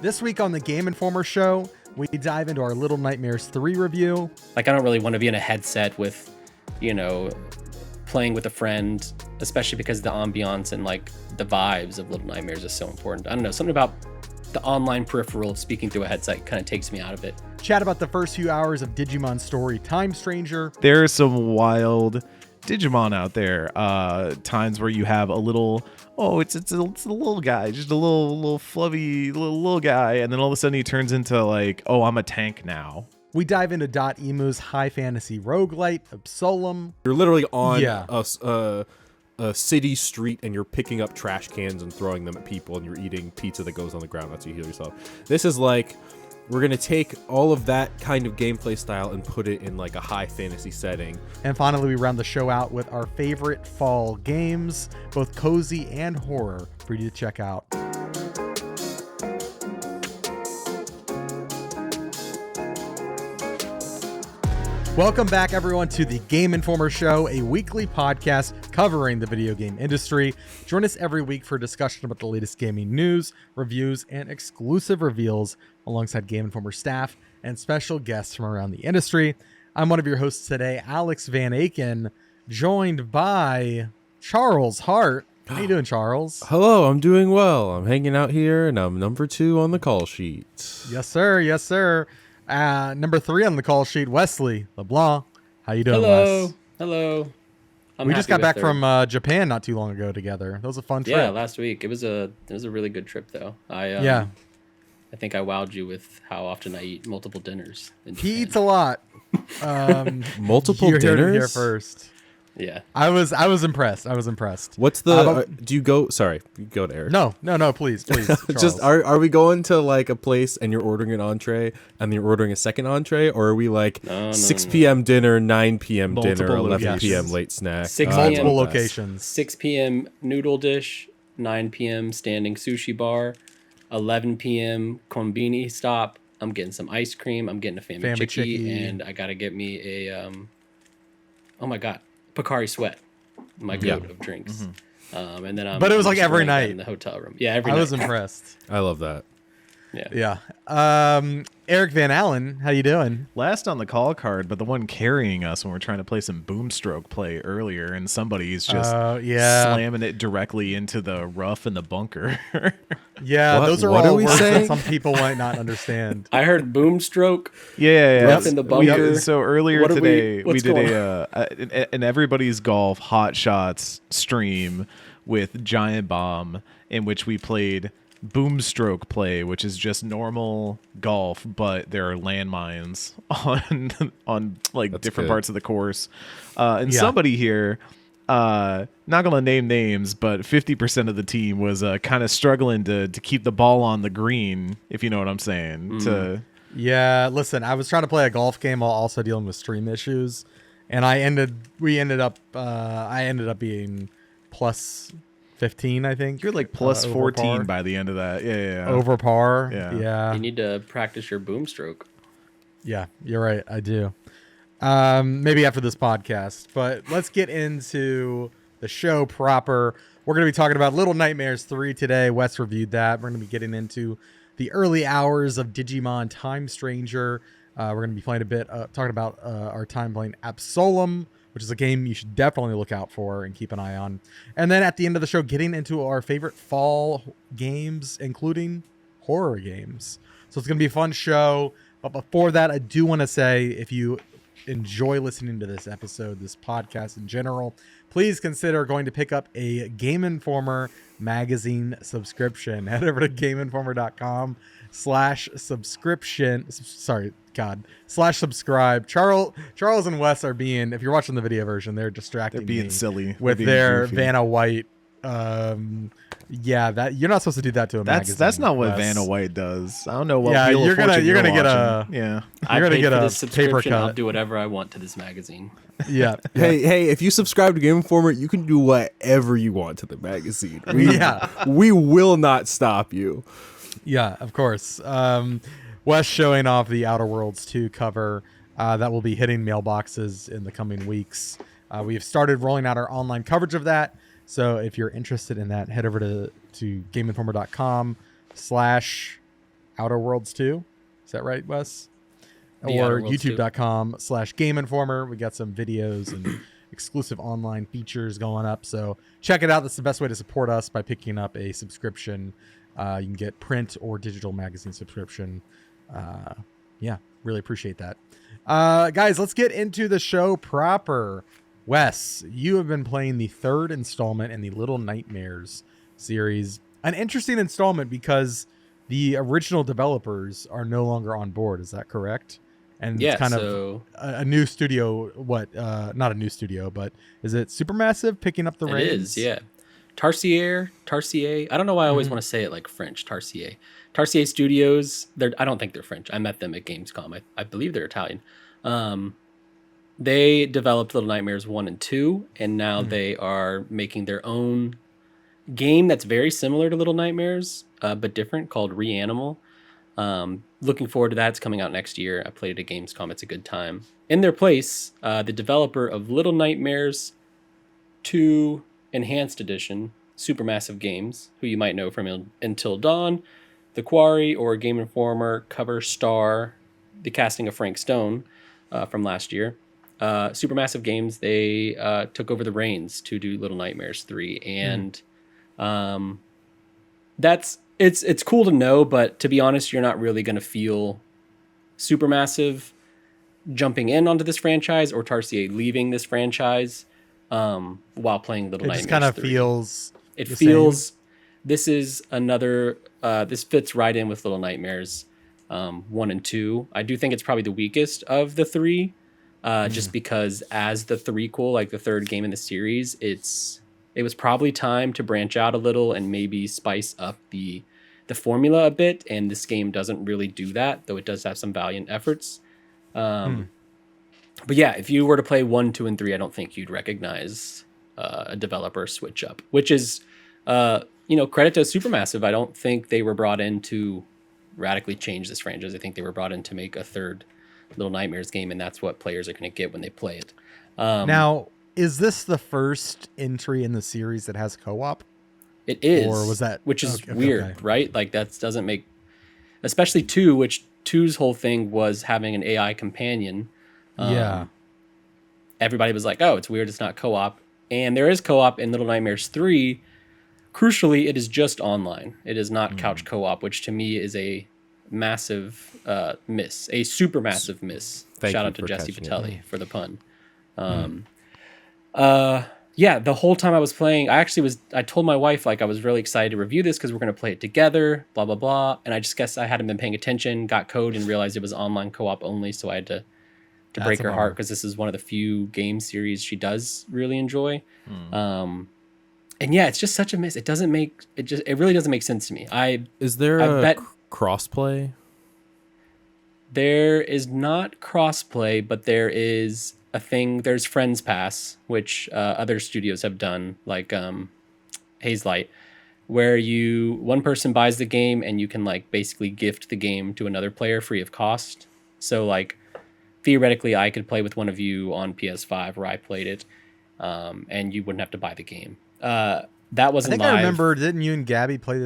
This week on the Game Informer show, we dive into our Little Nightmares 3 review. Like, I don't really want to be in a headset with, playing with a friend, especially because the ambiance and like the vibes of Little Nightmares is so important. I don't know, something about the online peripheral of speaking through a headset kind of takes me out of it. Chat about the first few hours of Digimon story Time Stranger. There are some wild Digimon out there. Times where you have a little, it's a little guy, just a little fluffy little guy, and then all of a sudden he turns into like, I'm a tank now. We dive into Emu's high fantasy roguelite, Absolum. You're literally on a city street and you're picking up trash cans and throwing them at people and you're eating pizza that goes on the ground. That's how you heal yourself. This is like, we're going to take all of that kind of gameplay style and put it in like a high fantasy setting. And finally, we round the show out with our favorite fall games, both cozy and horror, for you to check out. Welcome back, everyone, to the Game Informer Show, a weekly podcast covering the video game industry. Join us every week for a discussion about the latest gaming news, reviews, and exclusive reveals alongside Game Informer staff and special guests from around the industry. I'm one of your hosts today, Alex Van Aken, joined by Charles Harte. How you doing, Charles? Hello, I'm doing well. I'm hanging out here and I'm number 2 on the call sheet. Yes, sir. Yes, sir. Number 3 on the call sheet, Wesley LeBlanc. How you doing, Wes? Hello. We just got back from Japan not too long ago together. That was a fun trip. Yeah, last week. It was a really good trip, though. I think I wowed you with how often I eat multiple dinners. He eats a lot. Multiple you dinners? Heard it here first. Yeah. I was impressed. What's the do you go sorry, you go to Eric. No, please. Just are we going to like a place and you're ordering an entree and then you're ordering a second entree, or are we like 6 p.m. dinner, 9 p.m. Multiple dinner, 11 locations. p.m. late snack? 6 multiple locations. 6 p.m. noodle dish, 9 p.m. standing sushi bar, 11 p.m. konbini stop. I'm getting some ice cream. I'm getting a fami chicky, and I gotta get me a oh my god, Pocari Sweat, my goat of drinks. Mm-hmm. And then but it was like every night in the hotel room. Yeah, every night. I was impressed. I love that. Yeah. Eric Van Allen, how you doing? Last on the call card, but the one carrying us when we're trying to play some Boomstroke play earlier, and somebody's just slamming it directly into the rough in the bunker. Yeah, those are what all are we words saying? that some people might not understand. I heard Boomstroke. Yeah. Rough in the bunker. So earlier today, we did going an Everybody's Golf Hot Shots stream with Giant Bomb, in which we played Boomstroke play, which is just normal golf, but there are landmines on like different parts of the course. Somebody here, not gonna name names, but 50% of the team was kind of struggling to keep the ball on the green, if you know what I'm saying. Yeah, listen, I was trying to play a golf game while also dealing with stream issues, and I ended up being plus 15, I think. You're like plus 14 by the end of that. Yeah. Over par. Yeah. You need to practice your Boomstroke. Yeah, you're right. I do. Maybe after this podcast, but let's get into the show proper. We're going to be talking about Little Nightmares 3 today. Wes reviewed that. We're going to be getting into the early hours of Digimon Time Stranger. We're going to be playing a bit, talking about our time playing Absolum, which is a game you should definitely look out for and keep an eye on. And then at the end of the show, getting into our favorite fall games, including horror games. So it's going to be a fun show. But before that, I do want to say, if you enjoy listening to this episode, this podcast in general, please consider going to pick up a Game Informer magazine subscription. Head over to GameInformer.com/subscribe. Charles and Wes are being, if you're watching the video version, they're distracting They're being me silly with being their goofy. Vanna White. That you're not supposed to do that to a magazine. That's not what Wes. Vanna White does. I don't know what. Yeah, Wheel of you're gonna Fortune get watching. a yeah. I You're gonna paid get for a this paper subscription. I'll cut. do whatever I want to this magazine. Yeah. Hey, if you subscribe to Game Informer, you can do whatever you want to the magazine. We will not stop you. Yeah, of course. Wes showing off the Outer Worlds 2 cover that will be hitting mailboxes in the coming weeks. We've started rolling out our online coverage of that. So if you're interested in that, head over to GameInformer.com/ Outer Worlds 2. Is that right, Wes? The Or Outer Worlds 2. youtube.com/Game Informer. We got some videos and exclusive online features going up. So check it out. That's the best way to support us, by picking up a subscription. You can get print or digital magazine subscription. Yeah, really appreciate that. Guys, let's get into the show proper. Wes, you have been playing the third installment in the Little Nightmares series. An interesting installment because the original developers are no longer on board. Is that correct? And Yeah, it's kind so of a new studio. Not a new studio, but is it Supermassive picking up the reins? It is, yeah. Tarsier. I don't know why I always want to say it like French. Tarsier Studios. I don't think they're French. I met them at Gamescom. I believe they're Italian. They developed Little Nightmares 1 and 2, and now they are making their own game that's very similar to Little Nightmares, but different, called Reanimal. Looking forward to that. It's coming out next year. I played it at Gamescom. It's a good time. In their place, the developer of Little Nightmares 2 Enhanced Edition, Supermassive Games, who you might know from Until Dawn, The Quarry, or Game Informer cover star the casting of Frank Stone from last year. Supermassive Games, they took over the reins to do Little Nightmares 3, and it's cool to know, but to be honest, you're not really going to feel Supermassive jumping in onto this franchise or Tarsier leaving this franchise while playing Little Nightmares 3. It just kind of feels... It feels... Same. This is another... this fits right in with Little Nightmares 1 and 2. I do think it's probably the weakest of the three, just because as the threequel, like the third game in the series, it was probably time to branch out a little and maybe spice up the formula a bit, and this game doesn't really do that, though it does have some valiant efforts. But yeah, if you were to play 1, 2, and 3, I don't think you'd recognize a developer switch up, which is, credit to Supermassive. I don't think they were brought in to radically change this franchise. I think they were brought in to make a third Little Nightmares game, and that's what players are going to get when they play it. Now, is this the first entry in the series that has co-op? It is. Or was that... Which is weird, right? Like, that doesn't make... Especially 2, which 2's whole thing was having an AI companion. Yeah. Everybody was like, oh, it's weird it's not co-op. And there is co-op in Little Nightmares 3. Crucially, it is just online. It is not couch co-op, which to me is a massive miss. A super massive miss. Shout out to Jesse Patelli for the pun. Yeah, the whole time I was playing, I told my wife, like, I was really excited to review this because we're going to play it together, blah, blah, blah. And I just guess I hadn't been paying attention, got code, and realized it was online co-op only. So I had to break her heart, because this is one of the few game series she does really enjoy. And yeah, it's just such a miss. It really doesn't make sense to me. Is there a crossplay? There is not crossplay, but there is a thing. There's Friends Pass, which other studios have done, like Hazelight, where one person buys the game and you can like basically gift the game to another player free of cost. So like theoretically, I could play with one of you on PS5 where I played it, and you wouldn't have to buy the game. That wasn't live. I remember, didn't you and Gabby play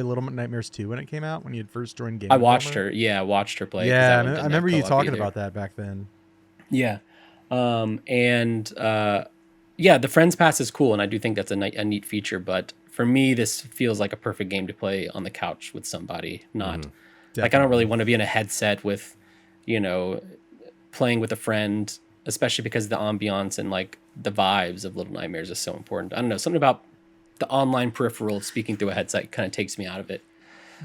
Little Nightmares 2 when it came out, when you had first joined Game? I watched her. Yeah, I watched her play. Yeah, I remember you talking about that back then. Yeah. Yeah, the Friends Pass is cool, and I do think that's a neat feature, but for me, this feels like a perfect game to play on the couch with somebody, not like I don't really want to be in a headset with, playing with a friend, especially because the ambiance and like the vibes of Little Nightmares is so important. I don't know, something about the online peripheral speaking through a headset kind of takes me out of it.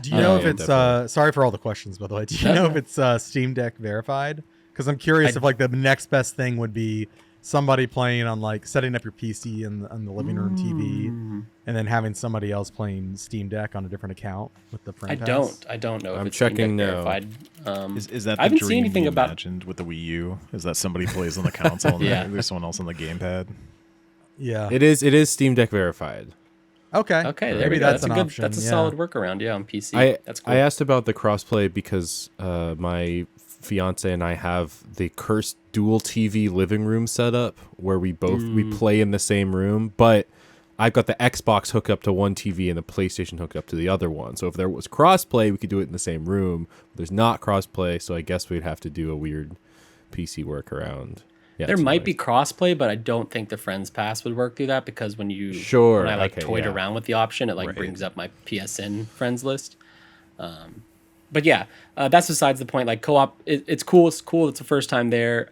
Do you know if it's sorry for all the questions, by the way, do you know if it's Steam Deck verified? Because I'm curious if like the next best thing would be somebody playing on like setting up your PC on the living room TV, and then having somebody else playing Steam Deck on a different account with the friend pass. I don't know. I'm if it's checking now. Is that I haven't the seen dream anything you about imagined with the Wii U? Is that somebody plays on the console and there's someone else on the gamepad? Yeah, it is Steam Deck verified. Okay, there maybe we go. that's an option. That's a solid workaround, on PC. That's cool. I asked about the crossplay because my fiance and I have the cursed dual TV living room setup where we play in the same room, but I've got the Xbox hooked up to one TV and the PlayStation hooked up to the other one. So if there was crossplay, we could do it in the same room. There's not crossplay, so I guess we'd have to do a weird PC workaround. Yeah, there might be crossplay, but I don't think the Friends Pass would work through that because when I toyed around with the option, it brings up my PSN friends list. But yeah, that's besides the point. Like co-op, it's cool. It's cool. It's the first time there.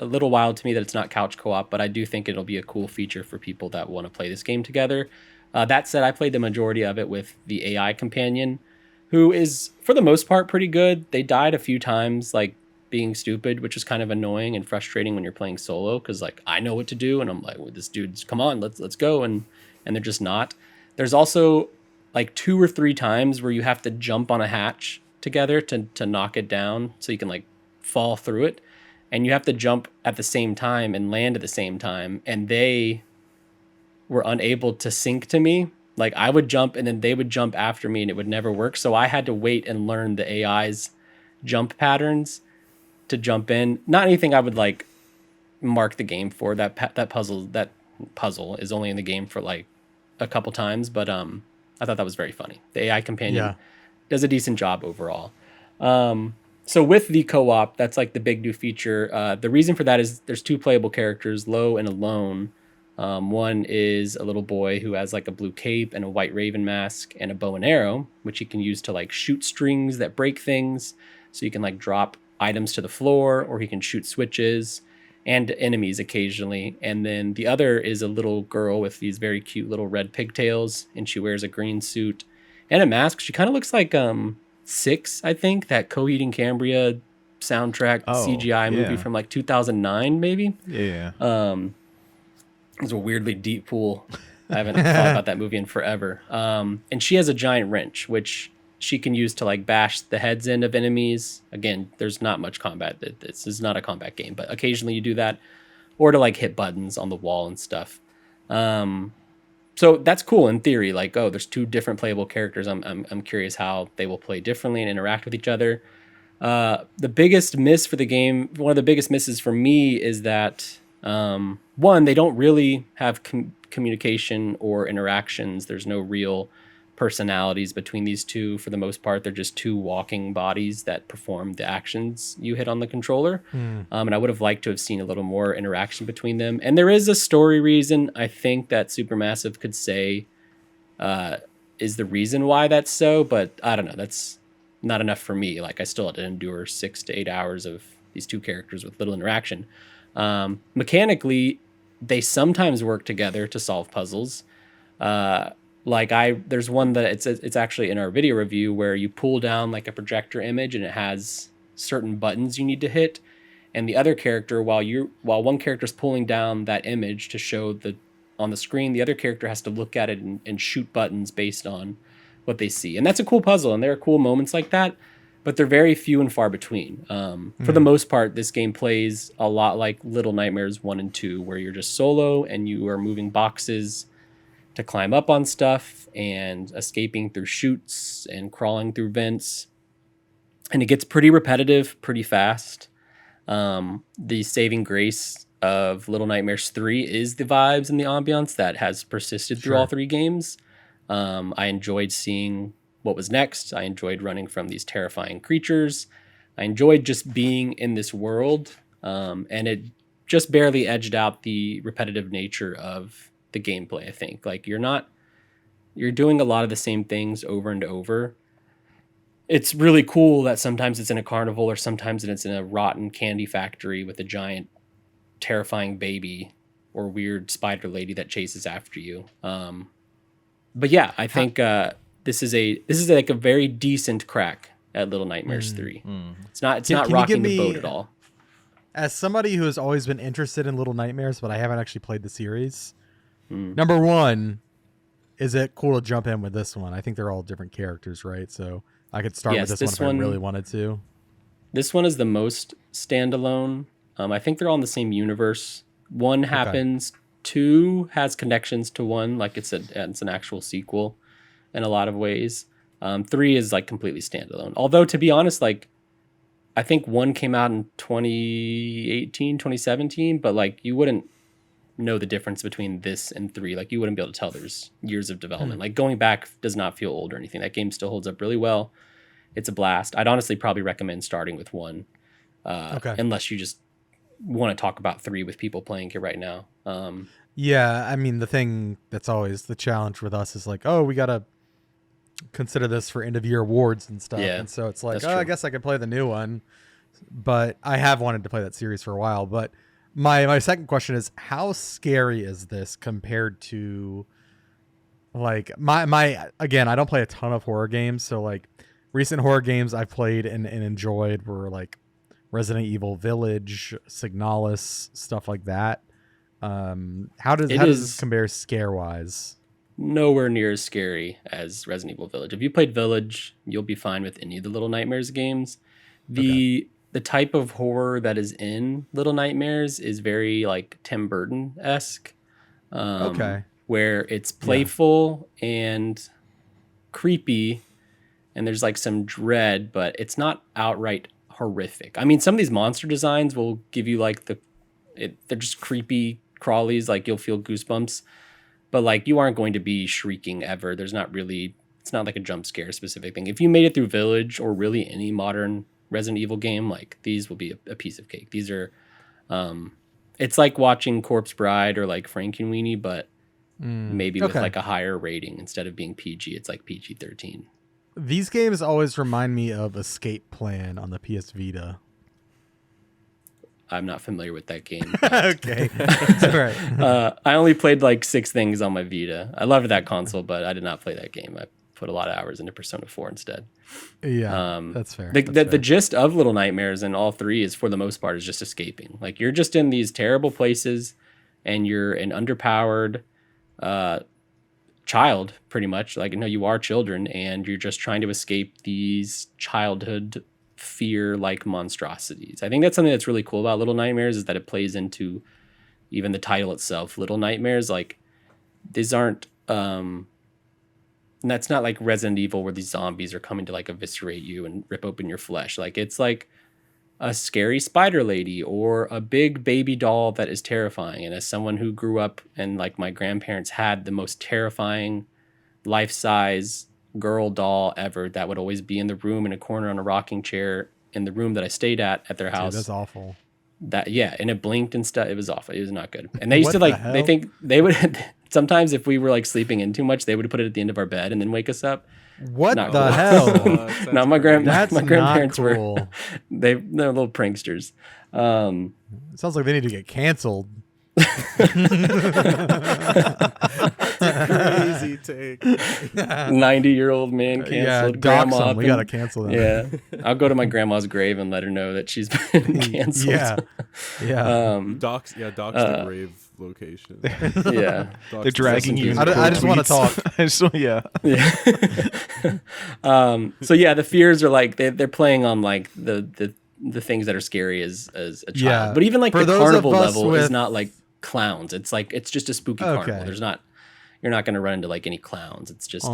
A little wild to me that it's not couch co-op, but I do think it'll be a cool feature for people that want to play this game together. That said, I played the majority of it with the AI companion, who is for the most part pretty good. They died a few times, like being stupid, which is kind of annoying and frustrating when you're playing solo because like I know what to do and I'm like, well, this dude's come on, let's go, and they're just not. There's also like 2 or 3 times where you have to jump on a hatch together to knock it down so you can like fall through it, and you have to jump at the same time and land at the same time, and they were unable to sync to me. Like I would jump and then they would jump after me and it would never work, so I had to wait and learn the AI's jump patterns to jump in. Not anything I would like mark the game for. That puzzle is only in the game for like a couple times, but I thought that was very funny. The AI companion does a decent job overall. So with the co-op, that's like the big new feature. The reason for that is there's 2 playable characters, Low and Alone. One is a little boy who has like a blue cape and a white raven mask and a bow and arrow, which he can use to like shoot strings that break things. So you can like drop items to the floor, or he can shoot switches and enemies occasionally. And then the other is a little girl with these very cute little red pigtails, and she wears a green suit and a mask. She kind of looks like 6, I think, that Coheed and Cambria soundtrack CGI movie from like 2009, maybe. Yeah. It was a weirdly deep pool. I haven't thought about that movie in forever. And she has a giant wrench, which she can use to like bash the heads in of enemies. Again, there's not much combat. This is not a combat game, but occasionally you do that, or to like hit buttons on the wall and stuff. So that's cool in theory. Like, oh, there's 2 different playable characters. I'm curious how they will play differently and interact with each other. The biggest miss for the game, one of the biggest misses for me, is that one, they don't really have communication or interactions. There's no real personalities between these 2. For the most part, they're just 2 walking bodies that perform the actions you hit on the controller. And I would have liked to have seen a little more interaction between them. And there is a story reason I think that Supermassive could say is the reason why that's so, but I don't know. That's not enough for me. Like I still had to endure 6 to 8 hours of these 2 characters with little interaction. Mechanically, they sometimes work together to solve puzzles. There's one that it's actually in our video review where you pull down like a projector image and it has certain buttons you need to hit, and the other character, while one character's pulling down that image to show on the screen, the other character has to look at it and shoot buttons based on what they see. And that's a cool puzzle, and there are cool moments like that, but they're very few and far between. For the most part, this game plays a lot like Little Nightmares 1 and 2, where you're just solo and you are moving boxes to climb up on stuff and escaping through chutes and crawling through vents. And it gets pretty repetitive pretty fast. The saving grace of Little Nightmares 3 is the vibes and the ambiance that has persisted through all 3 games. I enjoyed seeing what was next. I enjoyed running from these terrifying creatures. I enjoyed just being in this world. And it just barely edged out the repetitive nature of the gameplay, I think. Like you're doing a lot of the same things over and over. It's really cool that sometimes it's in a carnival or sometimes it's in a rotten candy factory with a giant terrifying baby or weird spider lady that chases after you. But yeah, I think this is like a very decent crack at Little Nightmares 3. It's not rocking the boat at all. As somebody who has always been interested in Little Nightmares, but I haven't actually played the series, number 1, is it cool to jump in with this one? I think they're all different characters, right? So I could start with this one if I really wanted to. This one is the most standalone. I think they're all in the same universe. 1 happens, 2 has connections to 1, like it's an actual sequel in a lot of ways. 3 is like completely standalone. Although to be honest, like I think 1 came out in 2018, 2017, but like you wouldn't know the difference between this and 3. Like you wouldn't be able to tell there's years of development. Like going back does not feel old or anything. That game still holds up really well. It's a blast. I'd honestly probably recommend starting with 1, unless you just want to talk about 3 with people playing it right now. Yeah, I mean, the thing that's always the challenge with us is like, oh, we got to consider this for end of year awards and stuff. Yeah, and so it's like, that's true. I guess I could play the new one. But I have wanted to play that series for a while. But my second question is, how scary is this compared to like my again, I don't play a ton of horror games. So like recent horror games I've played and enjoyed were like Resident Evil Village, Signalis, stuff like that. How does this compare scare wise? Nowhere near as scary as Resident Evil Village. If you played Village, you'll be fine with any of the Little Nightmares games. The type of horror that is in Little Nightmares is very like Tim Burton-esque. Where it's playful and creepy, and there's like some dread, but it's not outright horrific. I mean, some of these monster designs will give you like they're just creepy crawlies, like you'll feel goosebumps, but like you aren't going to be shrieking ever. It's not like a jump scare specific thing. If you made it through Village or really any modern Resident Evil game, like these will be a piece of cake. These are it's like watching Corpse Bride or like Frankenweenie, but maybe with like a higher rating. Instead of being PG, it's like PG-13. These games always remind me of Escape Plan on the PS Vita. I'm not familiar with that game. Okay. That's all right. I only played like 6 things on my Vita. I loved that console, but I did not play that game. I put a lot of hours into Persona 4 instead. Yeah, that's fair. The gist of Little Nightmares in all 3 is, for the most part, is just escaping. Like you're just in these terrible places, and you're an underpowered child, pretty much. Like, no, you are children, and you're just trying to escape these childhood fear-like monstrosities. I think that's something that's really cool about Little Nightmares, is that it plays into even the title itself. Little Nightmares, like these aren't and that's not like Resident Evil where these zombies are coming to like eviscerate you and rip open your flesh. Like it's like a scary spider lady or a big baby doll that is terrifying. And as someone who grew up and like my grandparents had the most terrifying life-size girl doll ever that would always be in the room in a corner on a rocking chair in the room that I stayed at their house. Dude, that's awful. And it blinked and stuff. It was awful. It was not good. And they used to like, they think they would, sometimes if we were like sleeping in too much, they would put it at the end of our bed and then wake us up. What not the cool. hell? No, my grandparents not cool. were, they're little pranksters. It sounds like they need to get canceled. Crazy take. 90-year-old man canceled. Grandma. We gotta cancel them. Yeah, I'll go to my grandma's grave and let her know that she's been canceled. Yeah. Docs the grave location. Yeah, they're dragging you. I just want to talk. Yeah. So yeah, the fears are like they're playing on like the things that are scary as a child. Yeah. But even like For the those carnival of us level with- is not like clowns. It's like it's just a spooky carnival. You're not going to run into like any clowns. It's just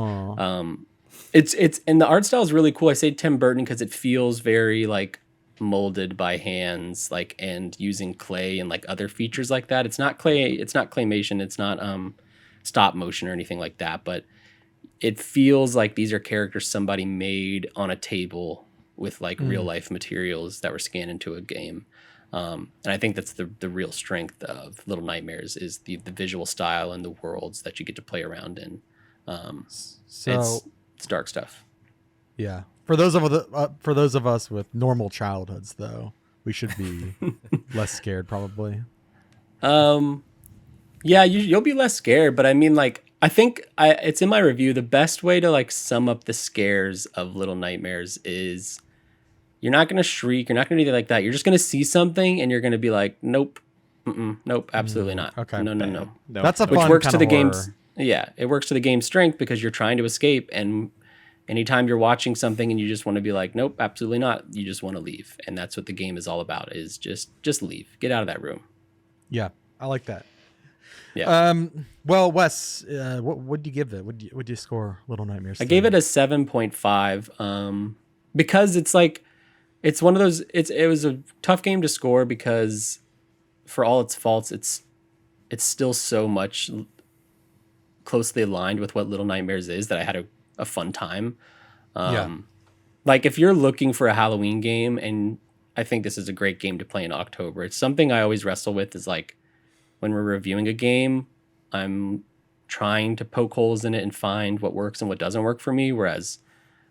it's and the art style is really cool. I say Tim Burton because it feels very like molded by hands, like, and using clay and like other features like that. It's not claymation, it's not stop motion or anything like that, but it feels like these are characters somebody made on a table with like real life materials that were scanned into a game. And I think that's the real strength of Little Nightmares is the visual style and the worlds that you get to play around in. It's dark stuff. Yeah. For those of us with normal childhoods, though, we should be less scared, probably. Yeah, you'll be less scared, but I mean, like, I think it's in my review. The best way to like sum up the scares of Little Nightmares is you're not going to shriek. You're not going to do anything like that. You're just going to see something and you're going to be like, nope, nope, absolutely not. Okay. No. That's a Which fun works kind to the of game's, horror. yeah, it works to the game's strength because you're trying to escape, and anytime you're watching something and you just want to be like, nope, absolutely not. You just want to leave. And that's what the game is all about, is just leave. Get out of that room. Yeah, I like that. Yeah. Well, Wes, what would you give it? Would you score Little Nightmares? I gave it a 7.5 because it's like, it's one of those, it was a tough game to score because for all its faults, it's it's still so much closely aligned with what Little Nightmares is that I had a fun time. Like if you're looking for a Halloween game, and I think this is a great game to play in October. It's something I always wrestle with is like when we're reviewing a game, I'm trying to poke holes in it and find what works and what doesn't work for me. Whereas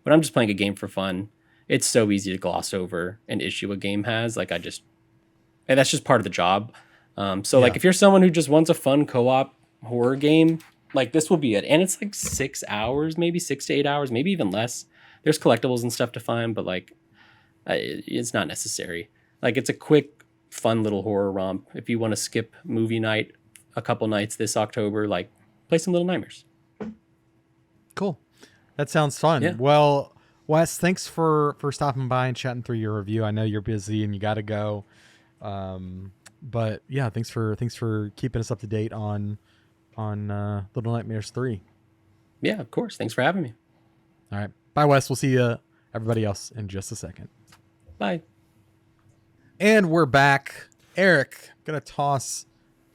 when I'm just playing a game for fun, it's so easy to gloss over an issue a game has. Like and that's just part of the job. Like if you're someone who just wants a fun co-op horror game, like this will be it. And it's like 6 hours, maybe 6 to 8 hours, maybe even less. There's collectibles and stuff to find, but like it's not necessary. Like it's a quick, fun little horror romp. If you want to skip movie night a couple nights this October, like play some Little Nightmares. Cool. That sounds fun. Yeah. Well, Wes, thanks for stopping by and chatting through your review. I know you're busy and you got to go. But yeah, thanks for keeping us up to date on Little Nightmares 3. Yeah, of course. Thanks for having me. All right. Bye, Wes. We'll see everybody else in just a second. Bye. And we're back. Eric, I'm going to toss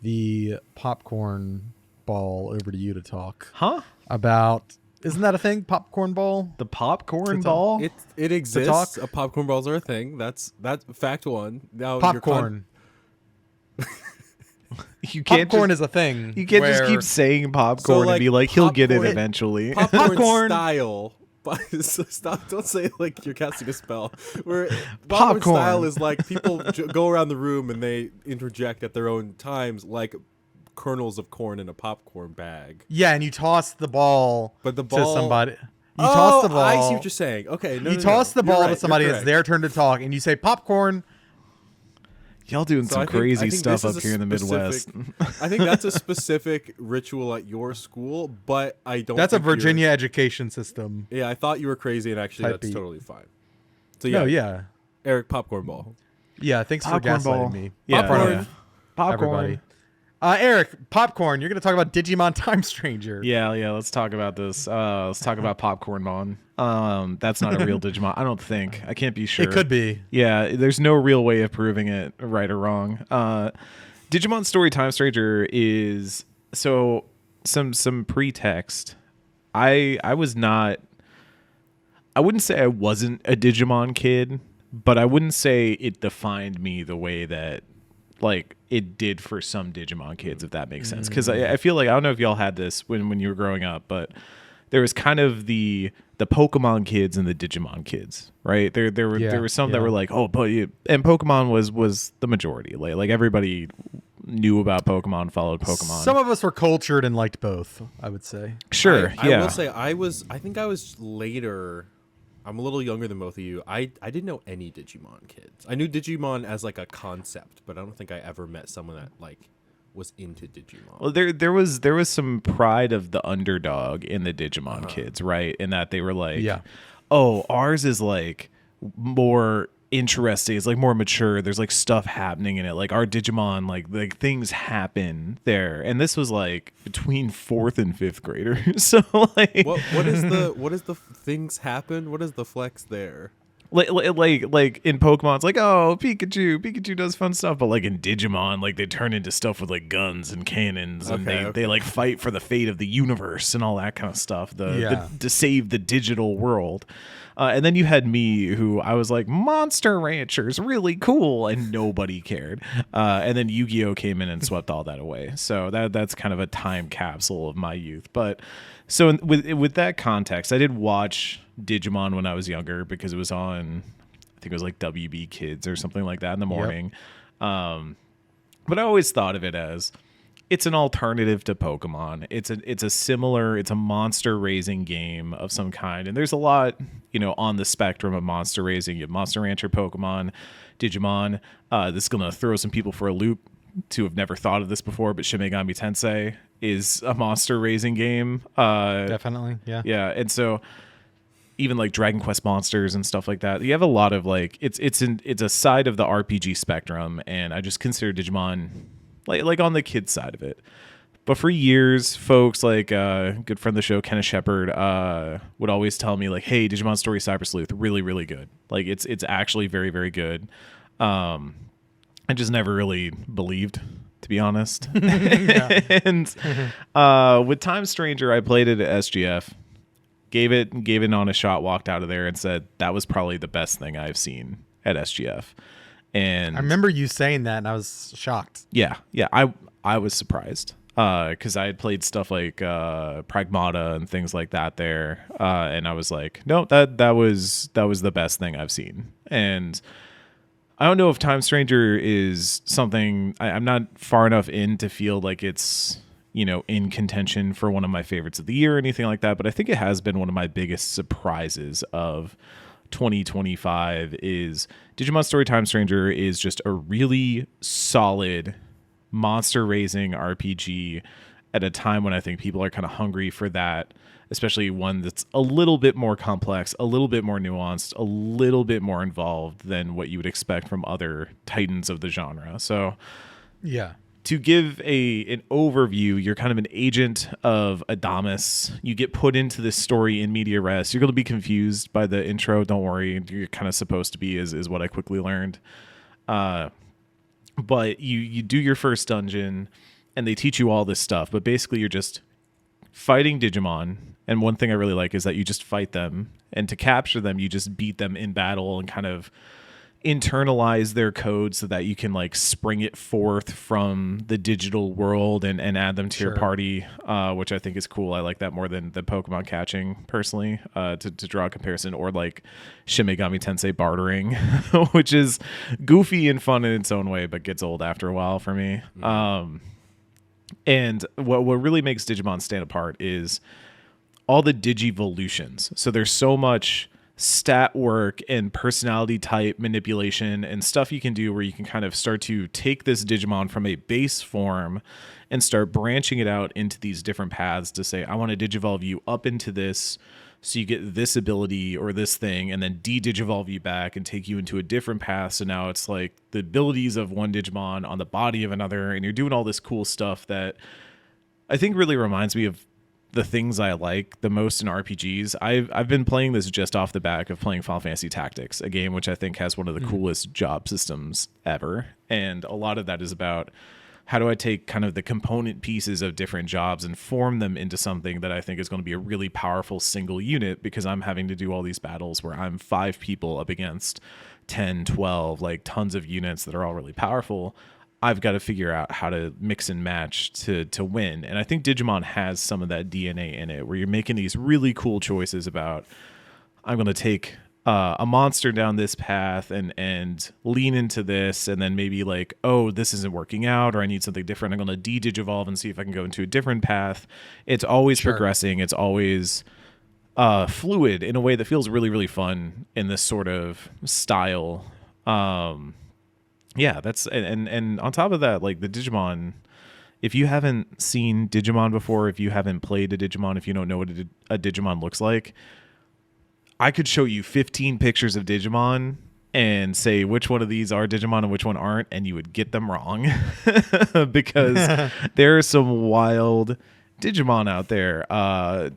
the popcorn ball over to you to talk. Huh? About, isn't that a thing? Popcorn ball? The popcorn ball? It exists. Popcorn balls are a thing. That's fact one. Now popcorn. You can't popcorn is a thing. You can't just keep saying popcorn and be like, he'll get it eventually. Popcorn style. Stop! Don't say like you're casting a spell. Where popcorn style is like people go around the room and they interject at their own times, like kernels of corn in a popcorn bag. Yeah, and you toss the ball, but the ball to somebody. You toss the ball. I see what you're saying. Okay, you toss the ball to somebody. It's their turn to talk, and you say popcorn. Y'all doing some crazy stuff up here in the Midwest. I think that's a specific ritual at your school, but I don't. That's a Virginia education system. Yeah, I thought you were crazy, and actually, that's totally fine. So yeah, yeah. Eric, popcorn ball. Yeah, thanks for gaslighting me. Yeah, popcorn. Popcorn. Eric, popcorn. You're going to talk about Digimon Time Stranger. Yeah. Let's talk about this. Let's talk about Popcorn Mon. That's not a real Digimon. I don't think. I can't be sure. It could be. Yeah, there's no real way of proving it right or wrong. Digimon Story Time Stranger is so some pretext. I was not. I wouldn't say I wasn't a Digimon kid, but I wouldn't say it defined me the way that like it did for some Digimon kids, if that makes sense. Because I feel like, I don't know if y'all had this when you were growing up, but there was kind of the Pokemon kids and the Digimon kids, right? There were some that were like, oh, but and Pokemon was the majority. Like everybody knew about Pokemon, followed Pokemon. Some of us were cultured and liked both, I would say. Sure, I will say I think I was later. I'm a little younger than both of you. I didn't know any Digimon kids. I knew Digimon as like a concept, but I don't think I ever met someone that like was into Digimon. Well, there was some pride of the underdog in the Digimon kids, right? In that they were like, oh, ours is like more interesting. It's like more mature. There's like stuff happening in it. Like our Digimon, like things happen there. And this was like between 4th and 5th graders. So like, what is the things happen? What is the flex there? Like in Pokemon, it's like, oh, Pikachu does fun stuff, but like in Digimon, like they turn into stuff with like guns and cannons, and they like fight for the fate of the universe and all that kind of stuff, to save the digital world. And then you had me, who I was like, Monster Ranchers, really cool, and nobody cared. And then Yu-Gi-Oh came in and swept all that away. So that's kind of a time capsule of my youth. But so with that context, I did watch Digimon when I was younger because it was on, I think it was like WB Kids or something like that in the morning. But I always thought of it as, it's an alternative to Pokemon. It's a monster raising game of some kind. And there's a lot, on the spectrum of monster raising. You have Monster Rancher, Pokemon, Digimon. This is going to throw some people for a loop to have never thought of this before, but Shin Megami Tensei is a monster raising game. Definitely, yeah. Yeah, and so even like Dragon Quest Monsters and stuff like that, you have a lot of like, it's a side of the RPG spectrum, and I just consider Digimon like on the kids side of it. But for years, folks like good friend of the show, Kenneth Shepard, would always tell me like, hey, Digimon Story Cyber Sleuth, really, really good. Like it's actually very, very good. I just never really believed to be honest. Yeah. And with Time Stranger, I played it at SGF, gave it on a shot, walked out of there, and said that was probably the best thing I've seen at SGF. And I remember you saying that, and I was shocked. yeah, I was surprised because I had played stuff like Pragmata and things like that there, and I was like, no, that was the best thing I've seen. And I don't know if Time Stranger is something I'm not far enough in to feel like it's, you know, in contention for one of my favorites of the year or anything like that, but I think it has been one of my biggest surprises of 2025 is Digimon Story Time Stranger is just a really solid monster raising RPG at a time when I think people are kind of hungry for that, especially one that's a little bit more complex, a little bit more nuanced, a little bit more involved than what you would expect from other titans of the genre. So Yeah. to give an overview, you're kind of an agent of Adamas. You get put into this story in media res. You're going to be confused by the intro. Don't worry. You're kind of supposed to be, is what I quickly learned. But you do your first dungeon, and they teach you all this stuff. But basically, you're just fighting Digimon. And one thing I really like is that you just fight them. And to capture them, you just beat them in battle and kind of internalize their code so that you can like spring it forth from the digital world and add them to your party, which I think is cool. I like that more than the Pokemon catching personally, to draw a comparison, or like Shin Megami Tensei bartering, which is goofy and fun in its own way, but gets old after a while for me. And what really makes Digimon stand apart is all the Digivolutions. So there's so much stat work and personality type manipulation and stuff you can do where you can kind of start to take this Digimon from a base form and start branching it out into these different paths to say, I want to digivolve you up into this so you get this ability or this thing, and then de-digivolve you back and take you into a different path. So now it's like the abilities of one Digimon on the body of another, and you're doing all this cool stuff that I think really reminds me of the things I like the most in RPGs. I've been playing this just off the back of playing Final Fantasy Tactics, a game which I think has one of the coolest job systems ever. And a lot of that is about how do I take kind of the component pieces of different jobs and form them into something that I think is going to be a really powerful single unit, because I'm having to do all these battles where I'm 5 people up against 10, 12, like tons of units that are all really powerful. I've got to figure out how to mix and match to win. And I think Digimon has some of that DNA in it, where you're making these really cool choices about, I'm going to take a monster down this path and lean into this, and then maybe like, oh, this isn't working out, or I need something different. I'm going to de-digivolve and see if I can go into a different path. It's always progressing. It's always fluid in a way that feels really, really fun in this sort of style. Yeah, that's and on top of that, like the Digimon, if you haven't seen Digimon before, if you haven't played a Digimon, if you don't know what a Digimon looks like, I could show you 15 pictures of Digimon and say which one of these are Digimon and which one aren't, and you would get them wrong because there are some wild Digimon out there.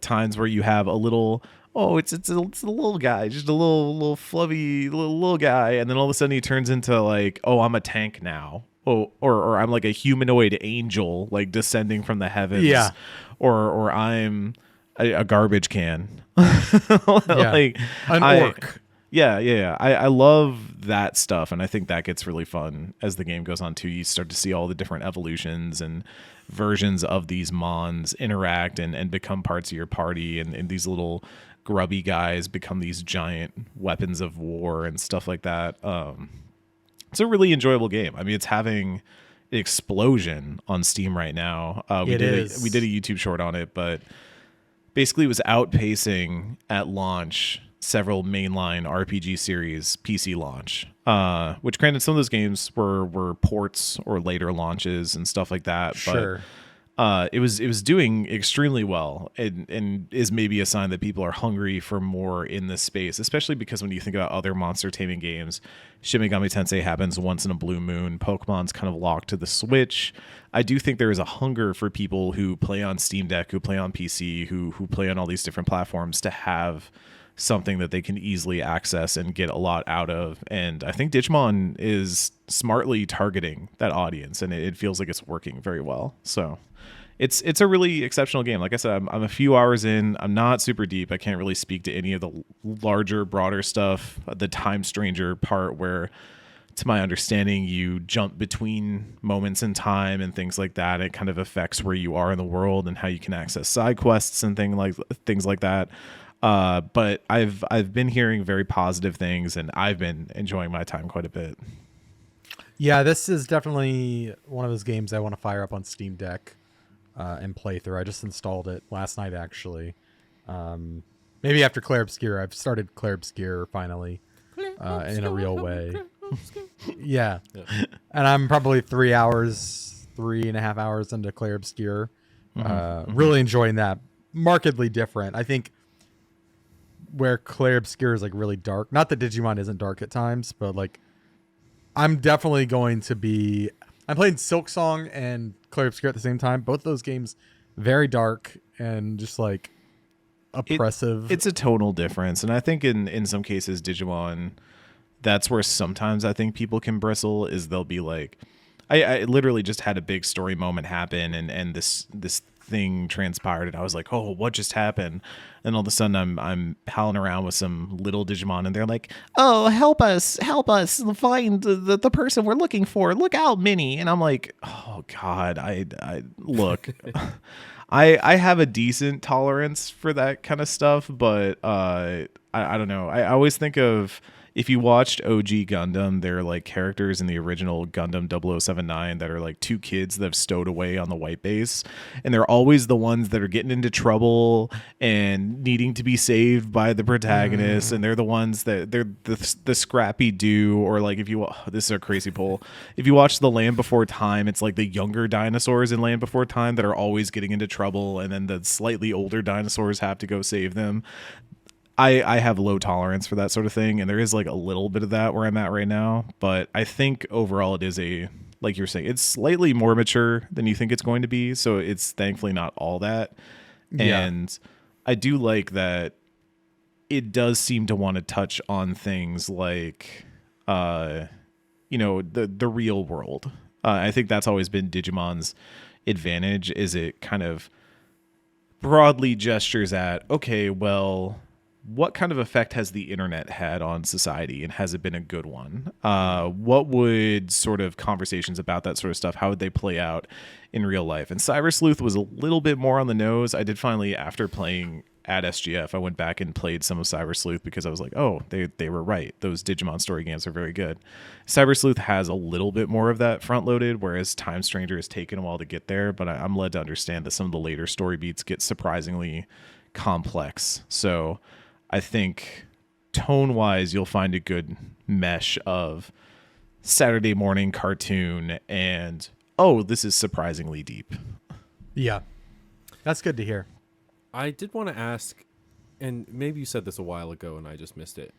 Times where you have a little, it's a little guy, just a little flubby little guy, and then all of a sudden he turns into like, I'm a tank now. Or I'm like a humanoid angel, like descending from the heavens. Yeah. Or I'm a garbage can. Like an orc. Yeah. I love that stuff, and I think that gets really fun as the game goes on too. You start to see all the different evolutions and versions of these mons interact and become parts of your party, and these little grubby guys become these giant weapons of war and stuff like that. It's a really enjoyable game. I mean, it's having an explosion on Steam right now. We did a YouTube short on it, but basically it was outpacing at launch several mainline RPG series PC launch, which granted some of those games were ports or later launches and stuff like that. Sure. But it was doing extremely well, and is maybe a sign that people are hungry for more in this space, especially because when you think about other monster taming games, Shin Megami Tensei happens once in a blue moon. Pokemon's kind of locked to the Switch. I do think there is a hunger for people who play on Steam Deck, who play on PC, who play on all these different platforms to have something that they can easily access and get a lot out of. And I think Digimon is smartly targeting that audience, and it feels like it's working very well. So it's a really exceptional game. Like I said, I'm a few hours in. I'm not super deep. I can't really speak to any of the larger, broader stuff. The Time Stranger part where, to my understanding, you jump between moments in time and things like that. It kind of affects where you are in the world and how you can access side quests and things like that. But I've been hearing very positive things, and I've been enjoying my time quite a bit. Yeah, this is definitely one of those games I want to fire up on Steam Deck and play through. I just installed it last night, actually. Maybe after Clair Obscur. I've started Clair Obscur finally in a real way. Yeah. And I'm probably 3.5 hours into Clair Obscur. Really enjoying that. Markedly different. I think where Clair Obscur is like really dark. Not that Digimon isn't dark at times, but like I'm definitely going to be. I'm playing Silk Song and Clair Obscur at the same time. Both those games very dark and just like oppressive. It's a tonal difference, and I think in some cases Digimon, that's where sometimes I think people can bristle. Is they'll be like, I literally just had a big story moment happen, and this thing transpired, and I was like, oh, what just happened? And all of a sudden I'm palling around with some little Digimon, and they're like, oh, help us find the person we're looking for. Look out, Minnie. And I'm like, oh God, I look. I have a decent tolerance for that kind of stuff, but I don't know. I always think of, if you watched OG Gundam, there are like characters in the original Gundam 0079 that are like two kids that have stowed away on the white base, and they're always the ones that are getting into trouble and needing to be saved by the protagonist, and they're the ones that they're the scrappy do. Or like, if you this is a crazy poll, if you watch The Land Before Time, it's like the younger dinosaurs in Land Before Time that are always getting into trouble, and then the slightly older dinosaurs have to go save them. I have low tolerance for that sort of thing, and there is like a little bit of that where I'm at right now, but I think overall it is like you're saying, it's slightly more mature than you think it's going to be, so it's thankfully not all that. Yeah. And I do like that it does seem to want to touch on things like the real world. I think that's always been Digimon's advantage, is it kind of broadly gestures at, okay, well, what kind of effect has the internet had on society, and has it been a good one? What would sort of conversations about that sort of stuff, how would they play out in real life? And Cyber Sleuth was a little bit more on the nose. I did finally, after playing at SGF, I went back and played some of Cyber Sleuth because I was like, oh, they were right. Those Digimon story games are very good. Cyber Sleuth has a little bit more of that front loaded, whereas Time Stranger has taken a while to get there, but I'm led to understand that some of the later story beats get surprisingly complex. So I think tone-wise, you'll find a good mesh of Saturday morning cartoon and, oh, this is surprisingly deep. Yeah, that's good to hear. I did want to ask, and maybe you said this a while ago and I just missed it.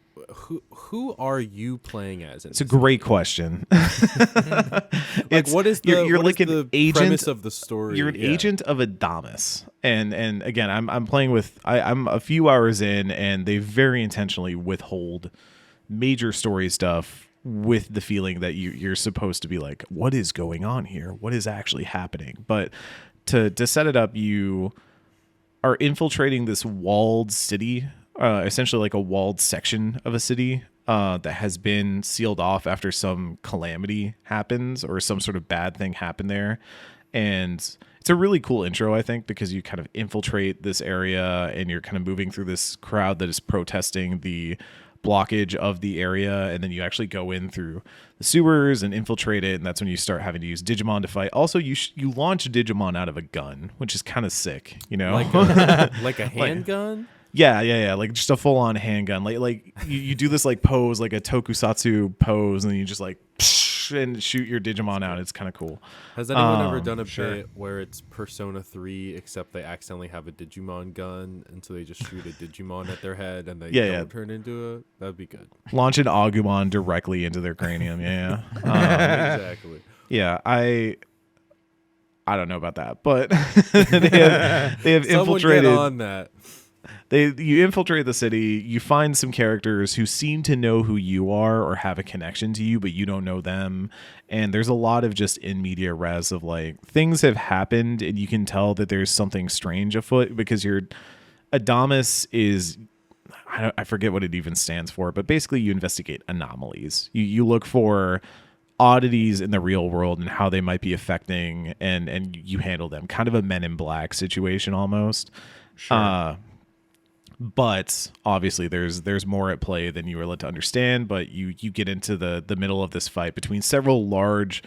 Who are you playing as? It's a great question. What is the agent, premise of the story? You're an agent of Adamas, and again, I'm playing with. I'm a few hours in, and they very intentionally withhold major story stuff with the feeling that you're supposed to be like, what is going on here? What is actually happening? But to set it up, you are infiltrating this walled city. Essentially like a walled section of a city that has been sealed off after some calamity happens or some sort of bad thing happened there. And it's a really cool intro, I think, because you kind of infiltrate this area and you're kind of moving through this crowd that is protesting the blockage of the area, and then you actually go in through the sewers and infiltrate it, and that's when you start having to use Digimon to fight. Also, you launch Digimon out of a gun, which is kind of sick, you know? Like a handgun? Yeah. Like just a full on handgun. Like you do this like pose, like a tokusatsu pose, and then you just like and shoot your Digimon out. It's kind of cool. Has anyone ever done a bit where it's Persona 3 except they accidentally have a Digimon gun, and so they just shoot a Digimon at their head and they don't turn into it? That'd be good. Launch an Agumon directly into their cranium. Yeah. Exactly. Yeah, I don't know about that, but they have Someone infiltrated get on that. You infiltrate the city, you find some characters who seem to know who you are or have a connection to you, but you don't know them. And there's a lot of just in media res of like things have happened and you can tell that there's something strange afoot because your Adamus is, I forget what it even stands for, but basically you investigate anomalies. You look for oddities in the real world and how they might be affecting and you handle them. Kind of a Men in Black situation almost. Sure. But obviously there's more at play than you were led to understand, but you get into the middle of this fight between several large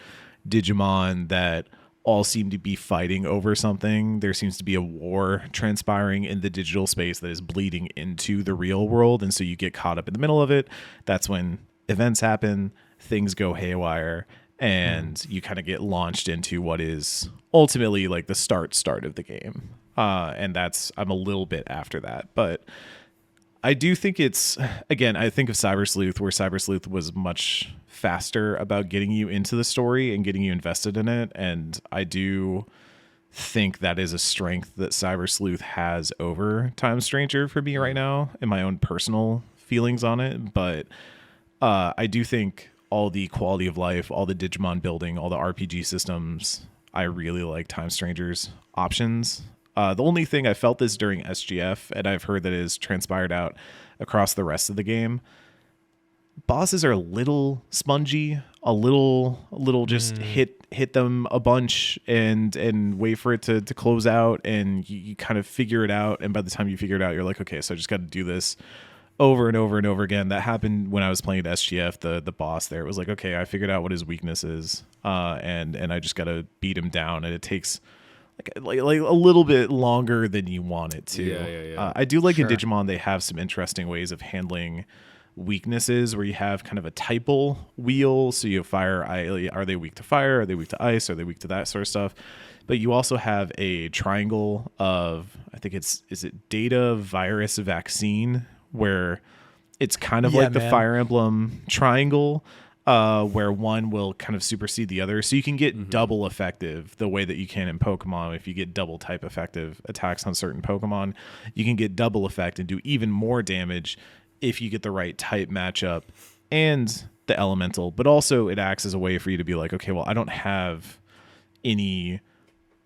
Digimon that all seem to be fighting over something. There seems to be a war transpiring in the digital space that is bleeding into the real world, and so you get caught up in the middle of it. That's when events happen, things go haywire, and you kind of get launched into what is ultimately like the start of the game. And I'm a little bit after that, but I do think it's, again, I think of Cyber Sleuth, where Cyber Sleuth was much faster about getting you into the story and getting you invested in it. And I do think that is a strength that Cyber Sleuth has over Time Stranger for me right now in my own personal feelings on it. But I do think all the quality of life, all the Digimon building, all the RPG systems, I really like Time Stranger's options. The only thing I felt this during SGF, and I've heard that it has transpired out across the rest of the game, bosses are a little spongy, a little just hit them a bunch and wait for it to close out, and you kind of figure it out. And by the time you figure it out, you're like, okay, so I just got to do this over and over and over again. That happened when I was playing at SGF. The boss there, it was like, okay, I figured out what his weakness is, and I just got to beat him down, and it takes like a little bit longer than you want it to. Yeah. I do like in Digimon, they have some interesting ways of handling weaknesses where you have kind of a typal wheel. So you fire, are they weak to fire? Are they weak to ice? Are they weak to that sort of stuff? But you also have a triangle of, I think is it data, virus, vaccine, where it's kind of like the Fire Emblem triangle, where one will kind of supersede the other. So you can get double effective the way that you can in Pokemon. If you get double type effective attacks on certain Pokemon, you can get double effect and do even more damage if you get the right type matchup and the elemental. But also it acts as a way for you to be like, okay, well, I don't have any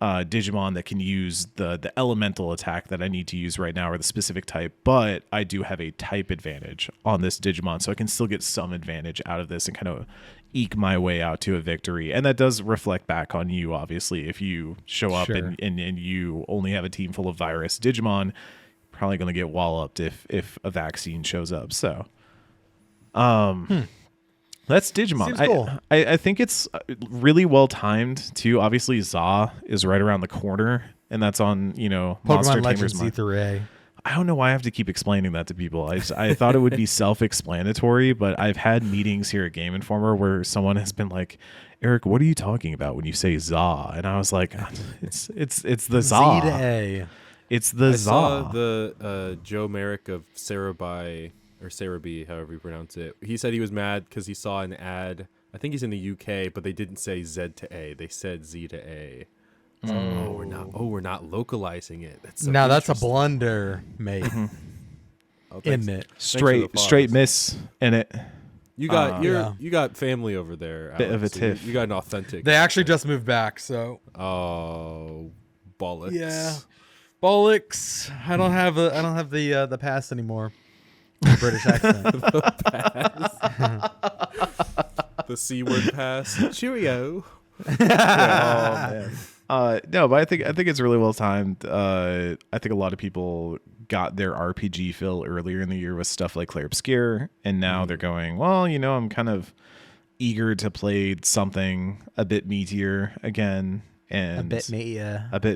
Digimon that can use the elemental attack that I need to use right now, or the specific type, but I do have a type advantage on this Digimon, so I can still get some advantage out of this and kind of eke my way out to a victory. And that does reflect back on you, obviously. If you show up and you only have a team full of virus Digimon, probably going to get walloped if a vaccine shows up. So that's Digimon. Seems cool. I think it's really well timed too. Obviously, ZA is right around the corner, and that's on Monster Pokemon Legends Tamer's Z3A. I don't know why I have to keep explaining that to people. I thought it would be self-explanatory, but I've had meetings here at Game Informer where someone has been like, "Eric, what are you talking about when you say ZA?" And I was like, "It's the ZA. Z-A. It's the I ZA." saw the Joe Merrick of Cerebi, or Cerebi, however you pronounce it. He said he was mad because he saw an ad. I think he's in the UK, but they didn't say Z to A. They said Z to A. So, we're not localizing it. That's so That's a blunder, mate. Isn't it? Straight miss in it. You got you got family over there. Bit of a so tiff. You got an authentic. They actually just moved back, so Oh, bollocks. yeah, bollocks. I don't have the pass anymore. British accent. The C word pass. Cheerio. No, but I think it's really well timed. I think a lot of people got their RPG fill earlier in the year with stuff like Clair Obscure, and now they're going, well, I'm kind of eager to play something a bit meatier again, and a bit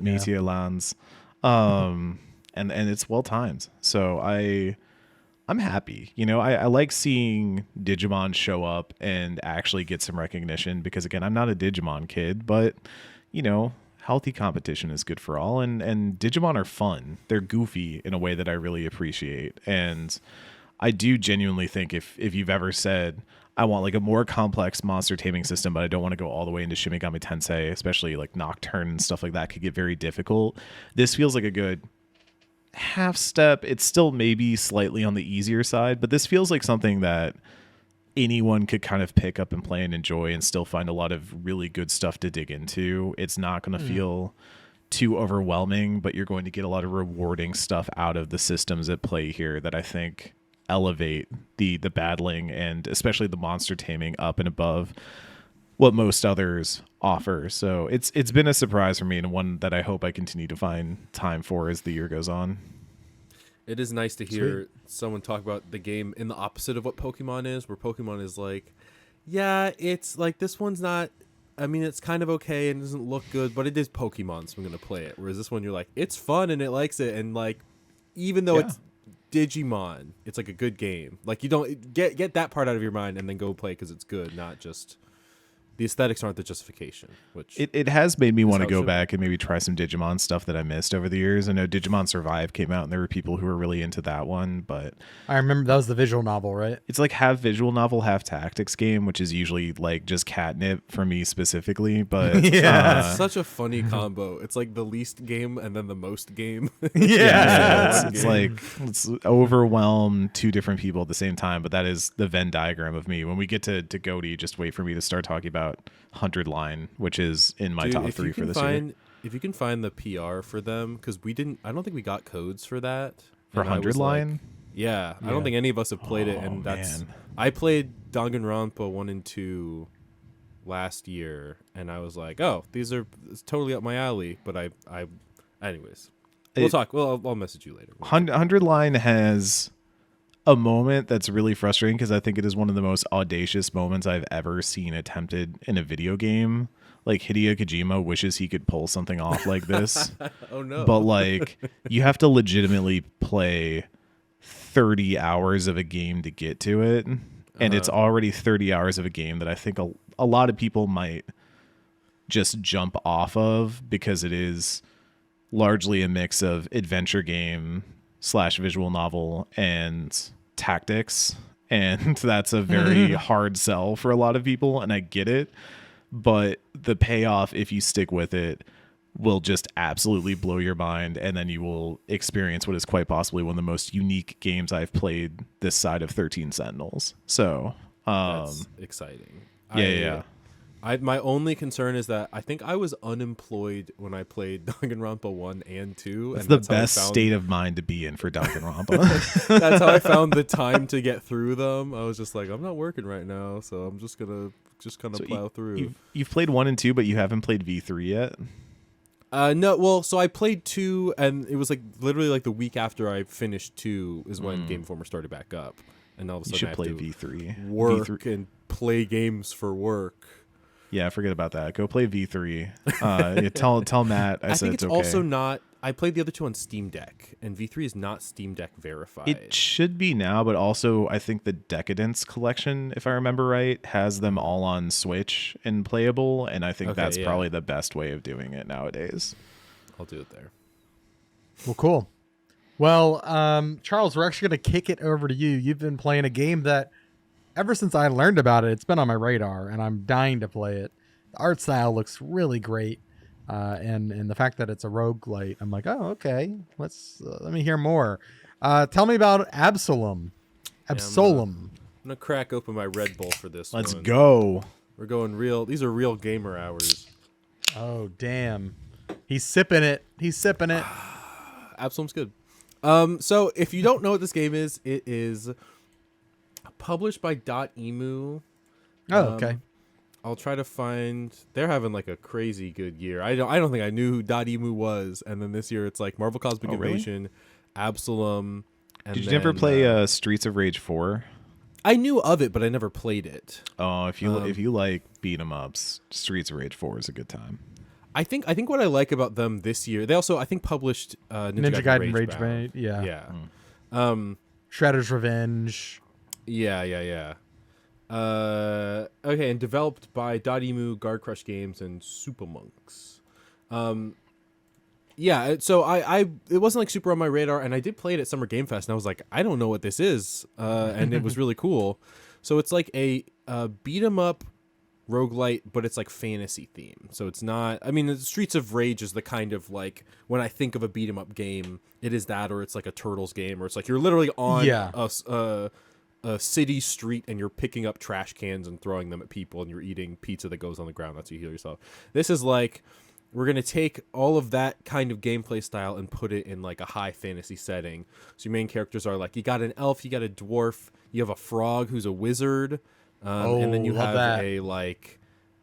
meatier lands. And it's well timed. So I'm happy. I like seeing Digimon show up and actually get some recognition because, again, I'm not a Digimon kid, but healthy competition is good for all, and Digimon are fun. They're goofy in a way that I really appreciate, and I do genuinely think if you've ever said, I want like a more complex monster taming system, but I don't want to go all the way into Shin Megami Tensei, especially like Nocturne and stuff like that could get very difficult. This feels like a good half step. It's still maybe slightly on the easier side, but this feels like something that anyone could kind of pick up and play and enjoy and still find a lot of really good stuff to dig into. It's not going to feel too overwhelming, but you're going to get a lot of rewarding stuff out of the systems at play here that I think elevate the battling and especially the monster taming up and above what most others offer. So it's been a surprise for me, and one that I hope I continue to find time for as the year goes on. It is nice to hear someone talk about the game in the opposite of what Pokemon is, where Pokemon is like, yeah, it's like this one's not, I mean, it's kind of okay and doesn't look good, but it is Pokemon, so I'm going to play it. Whereas this one, you're like, it's fun and it likes it. And like, even though it's Digimon, it's like a good game. Like, you don't get that part out of your mind and then go play because it's good, not just the aesthetics aren't the justification. Which it has made me want to go back and maybe try some Digimon stuff that I missed over the years. I know Digimon Survive came out and there were people who were really into that one, but I remember that was the visual novel, right? it's like half visual novel, half tactics game, which is usually like just catnip for me specifically. But it's such a funny combo. It's like the least game and then the most game. it's like let's overwhelm two different people at the same time. But that is the Venn diagram of me. When we get to Goaty, just wait for me to start talking about 100 Line, which is in my top 3 for this year. If you can find the PR for them, because I don't think we got codes for that. For 100 Line? Like, yeah, I don't think any of us have played it, and man. I played Danganronpa 1 and 2 last year, and I was like, oh, it's totally up my alley. But anyways, we'll talk. Well, I'll message you later. 100 Line has a moment that's really frustrating because I think it is one of the most audacious moments I've ever seen attempted in a video game. Like, Hideo Kojima wishes he could pull something off like this. Oh no. But like, you have to legitimately play 30 hours of a game to get to it. And it's already 30 hours of a game that I think a lot of people might just jump off of because it is largely a mix of adventure game / visual novel and tactics, and that's a very hard sell for a lot of people, and I get it, but the payoff, if you stick with it, will just absolutely blow your mind, and then you will experience what is quite possibly one of the most unique games I've played this side of 13 Sentinels. So that's exciting. Yeah. My only concern is that I think I was unemployed when I played Danganronpa 1 and 2. It's the best state of mind to be in for Danganronpa. That's how I found the time to get through them. I was just like, I'm not working right now, so I'm just gonna kind of plow through. You've played 1 and 2, but you haven't played V3 yet? No, well, so I played 2, and it was like literally like the week after I finished 2 is when Game Informer started back up, and all of a sudden You should I have play to V3. work and play games for work. Yeah, forget about that. Go play V3. Tell Matt I said think it's it's okay. also not. I played the other 2 on Steam Deck, and V3 is not Steam Deck verified. It should be now, but also I think the Decadence collection, if I remember right, has them all on Switch and playable, and I think that's probably the best way of doing it nowadays. I'll do it there. Well, cool. Well, Charles, we're actually going to kick it over to you. You've been playing a game that ever since I learned about it, it's been on my radar, and I'm dying to play it. The art style looks really great, and the fact that it's a roguelite, I'm like, oh, okay. Let me hear more. Tell me about Absolum. I'm gonna crack open my Red Bull for this. Let's one. go. We're going real. These are real gamer hours. Oh, damn. He's sipping it. Absolum's good. So if you don't know what this game is, it is published by .emu. Oh, okay. I'll try to find. They're having like a crazy good year. I don't think I knew who .emu was, and then this year it's like Marvel Cosmic Invasion, Absolum. And Did you never play Streets of Rage 4? I knew of it, but I never played it. Oh, if you like beat 'em ups, Streets of Rage 4 is a good time. I think what I like about them this year, they also I think published Ninja Gaiden Rage Bait. Yeah. Yeah. Shredder's Revenge. Yeah. Okay, and developed by .emu, Guard Crush Games, and Super Monks. Yeah, so I it wasn't like super on my radar, and I did play it at Summer Game Fest, and I was like, I don't know what this is, and it was really cool. So it's like a beat 'em up roguelite, but it's like fantasy theme. So it's not, I mean, the Streets of Rage is the kind of like, when I think of a beat 'em up game, it is that, or it's like a Turtles game, or it's like you're literally on a city street and you're picking up trash cans and throwing them at people and you're eating pizza that goes on the ground. That's how you heal yourself. This is like, we're going to take all of that kind of gameplay style and put it in like a high fantasy setting. So your main characters are like, you got an elf, you got a dwarf, you have a frog who's a wizard, and then you have a like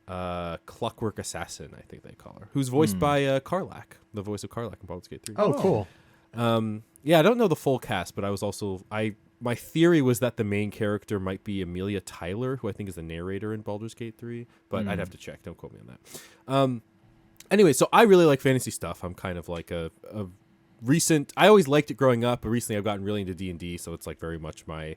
clockwork assassin, I think they call her, who's voiced by Karlach, the voice of Karlach in Baldur's Gate 3. Oh, cool. Yeah, I don't know the full cast, but I was also my theory was that the main character might be Amelia Tyler, who I think is the narrator in Baldur's Gate 3, but I'd have to check. Don't quote me on that. Anyway, so I really like fantasy stuff. I'm kind of like a recent. I always liked it growing up, but recently I've gotten really into D&D, so it's like very much my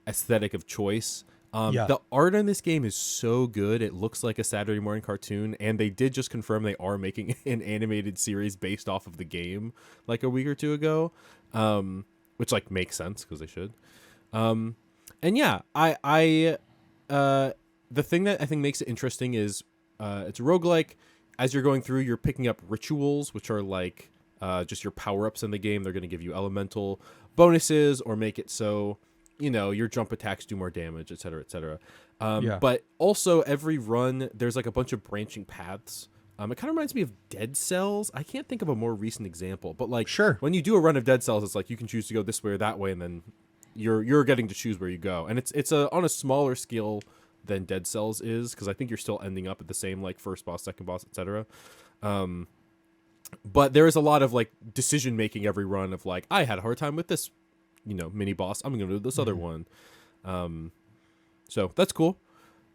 aesthetic of choice. The art in this game is so good. It looks like a Saturday morning cartoon, and they did just confirm they are making an animated series based off of the game like a week or two ago, which like makes sense because they should. And yeah, I the thing that I think makes it interesting is it's a roguelike. As you're going through, you're picking up rituals, which are like just your power-ups in the game. They're going to give you elemental bonuses or make it so, you know, your jump attacks do more damage, et cetera, et cetera. But also every run, there's like a bunch of branching paths. It kind of reminds me of Dead Cells. I can't think of a more recent example, but like when you do a run of Dead Cells, it's like you can choose to go this way or that way, and then you're getting to choose where you go. And it's on a smaller scale than Dead Cells is, because I think you're still ending up at the same like first boss, second boss, etc. But there is a lot of like decision making every run of like, I had a hard time with this, you know, mini boss, I'm gonna do this other one. So that's cool.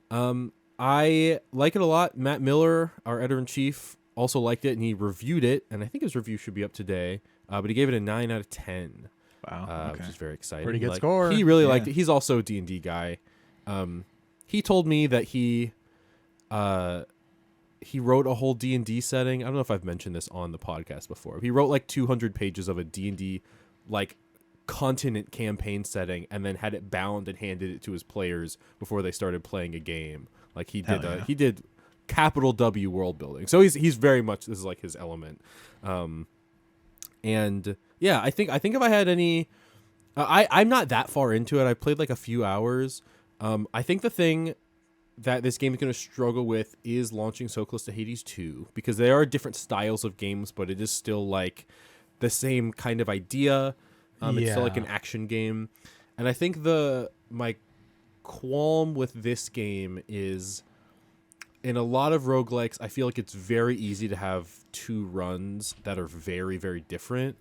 I like it a lot. Matt Miller, our editor-in-chief, also liked it, and he reviewed it, and I think his review should be up today, but he gave it a 9 out of 10. Wow. Which is very exciting. Pretty good score. He really liked it. He's also a D&D guy. He told me that he wrote a whole D&D setting. I don't know if I've mentioned this on the podcast before. He wrote like 200 pages of a D&D like continent campaign setting, and then had it bound and handed it to his players before they started playing a game. Like he did he did capital W world building. So he's very much, this is like his element. And yeah, I think if I had any I'm not that far into it. I played like a few hours. I think the thing that this game is going to struggle with is launching so close to Hades 2, because there are different styles of games, but it is still like the same kind of idea. It's still like an action game. And I think my qualm with this game is, in a lot of roguelikes, I feel like it's very easy to have two runs that are very, very different.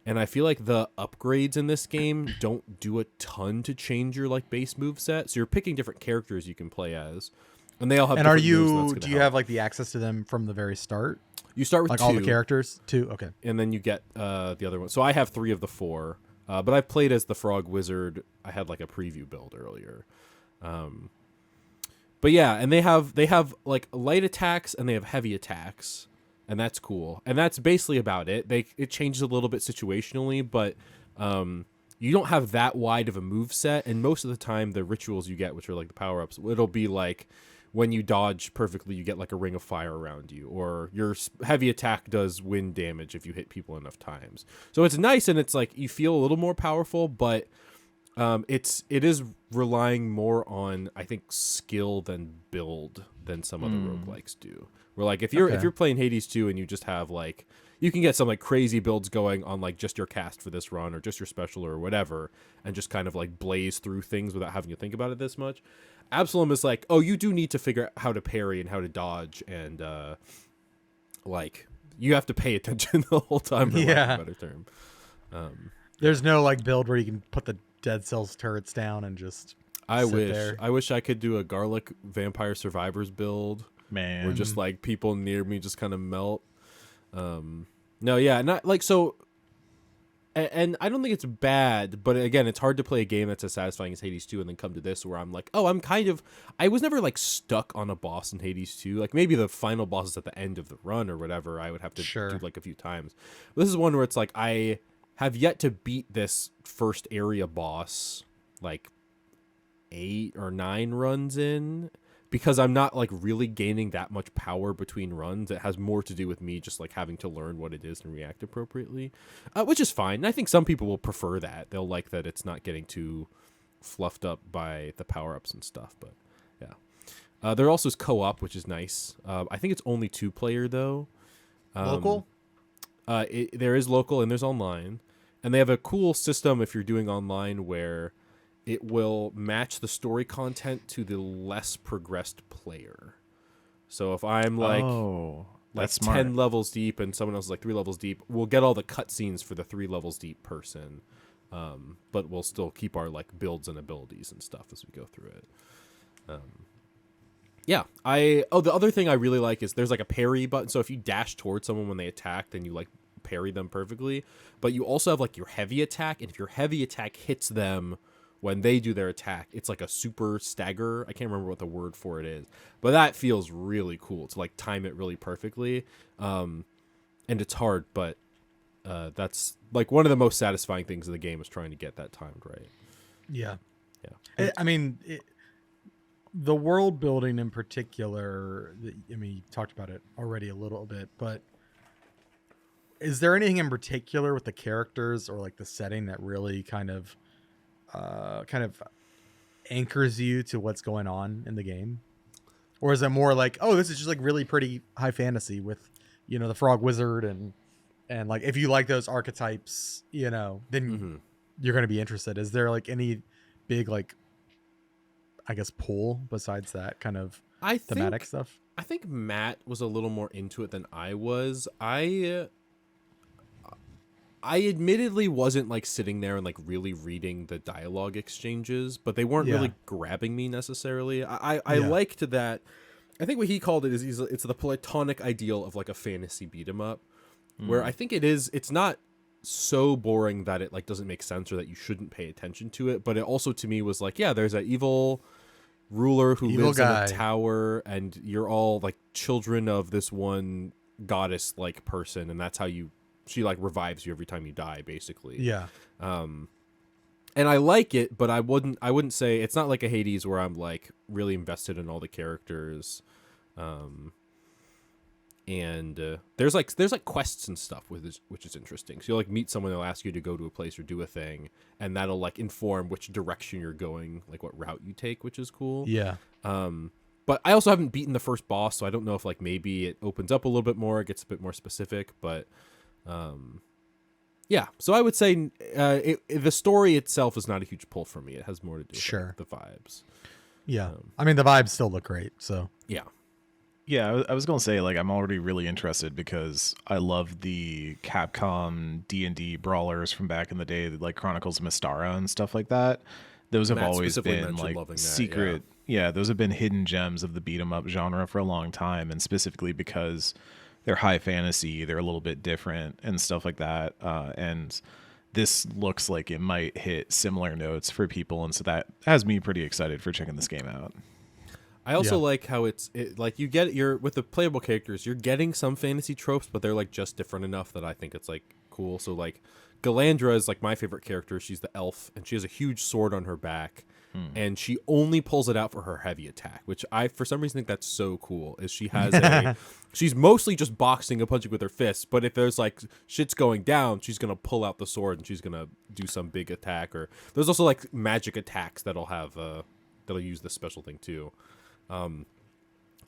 And I feel like the upgrades in this game don't do a ton to change your like base move set. So you're picking different characters you can play as, and they all have. And do you have like the access to them from the very start? You start with like 2, all the characters, 2. Okay, and then you get the other one. So I have 3 of the 4, but I played as the Frog Wizard. I had like a preview build earlier. But yeah, and they have like light attacks and they have heavy attacks. And that's cool. And that's basically about it. It changes a little bit situationally, but you don't have that wide of a move set. And most of the time, the rituals you get, which are like the power-ups, it'll be like when you dodge perfectly, you get like a ring of fire around you. Or your heavy attack does wind damage if you hit people enough times. So it's nice, and it's like you feel a little more powerful, but it is relying more on, I think, skill than build than some other roguelikes do. Where like if you're playing Hades 2 and you just have like, you can get some like crazy builds going on like just your cast for this run or just your special or whatever, and just kind of like blaze through things without having to think about it this much. Absolum is like, oh, you do need to figure out how to parry and how to dodge, and like you have to pay attention the whole time, for lack of a better term. There's no like build where you can put the Dead Cells turrets down and just I sit wish I could do a garlic vampire survivors build. Man, where just like people near me just kind of melt. No, yeah, not like so. And I don't think it's bad, but again, it's hard to play a game that's as satisfying as Hades 2 and then come to this where I'm like, oh, I was never like stuck on a boss in Hades 2. Like maybe the final boss is at the end of the run or whatever. I would have to do like a few times. But this is one where it's like I have yet to beat this first area boss like 8 or 9 runs in. because I'm not like really gaining that much power between runs, it has more to do with me just like having to learn what it is and react appropriately, which is fine. And I think some people will prefer that. They'll like that it's not getting too fluffed up by the power-ups and stuff, but yeah. There also is co-op, which is nice. I think it's only 2-player though. Local? There is local and there's online. And they have a cool system if you're doing online where it will match the story content to the less progressed player. So if I'm like, that's 10 smart. levels deep and someone else is like 3 levels deep, we'll get all the cutscenes for the 3 levels deep person. But we'll still keep our like builds and abilities and stuff as we go through it. Yeah. The other thing I really like is there's like a parry button. So if you dash towards someone when they attack, then you like parry them perfectly. But you also have like your heavy attack, and if your heavy attack hits them when they do their attack, it's like a super stagger. I can't remember what the word for it is, but that feels really cool to like time it really perfectly. And it's hard, but that's like one of the most satisfying things in the game is trying to get that timed right. Yeah. Yeah. The world building in particular, you talked about it already a little bit, but is there anything in particular with the characters or like the setting that really kind of anchors you to what's going on in the game? Or is it more like, oh, this is just like really pretty high fantasy with, the frog wizard and like, if you like those archetypes, then you're going to be interested. Is there like any big, like, I guess, pull besides that kind of thematic stuff? I think Matt was a little more into it than I was. I admittedly wasn't like sitting there and like really reading the dialogue exchanges, but they weren't really grabbing me necessarily. I liked that. I think what he called it is it's the platonic ideal of like a fantasy beat 'em up, where I think it's not so boring that it like doesn't make sense or that you shouldn't pay attention to it, but it also to me was like, yeah, there's an evil ruler who lives in a tower, and you're all like children of this one goddess like person, and that's how she like revives you every time you die, basically. Yeah. And I like it, but I wouldn't say it's not like a Hades where I'm like really invested in all the characters. And there's like quests and stuff which is interesting. So you'll like meet someone, they'll ask you to go to a place or do a thing, and that'll like inform which direction you're going, like what route you take, which is cool. Yeah. But I also haven't beaten the first boss, so I don't know if like maybe it opens up a little bit more, it gets a bit more specific, but yeah. So I would say the story itself is not a huge pull for me. It has more to do with the vibes. Yeah. The vibes still look great, so. Yeah. Yeah, I was going to say, like, I'm already really interested because I love the Capcom D&D brawlers from back in the day, like Chronicles of Mystara and stuff like that. Those have always been, like, secret. Yeah, those have been hidden gems of the beat-em-up genre for a long time, and specifically because they're high fantasy, they're a little bit different and stuff like that. And this looks like it might hit similar notes for people, and so that has me pretty excited for checking this game out. I also like how it's like you're with the playable characters, you're getting some fantasy tropes, but they're like just different enough that I think it's like cool. So like Galandra is like my favorite character. She's the elf, and she has a huge sword on her back, and she only pulls it out for her heavy attack, which I for some reason think that's so cool. Is she has she's mostly just boxing and punching with her fists, but if there's like shit's going down, she's gonna pull out the sword and she's gonna do some big attack. Or there's also like magic attacks that'll use this special thing too.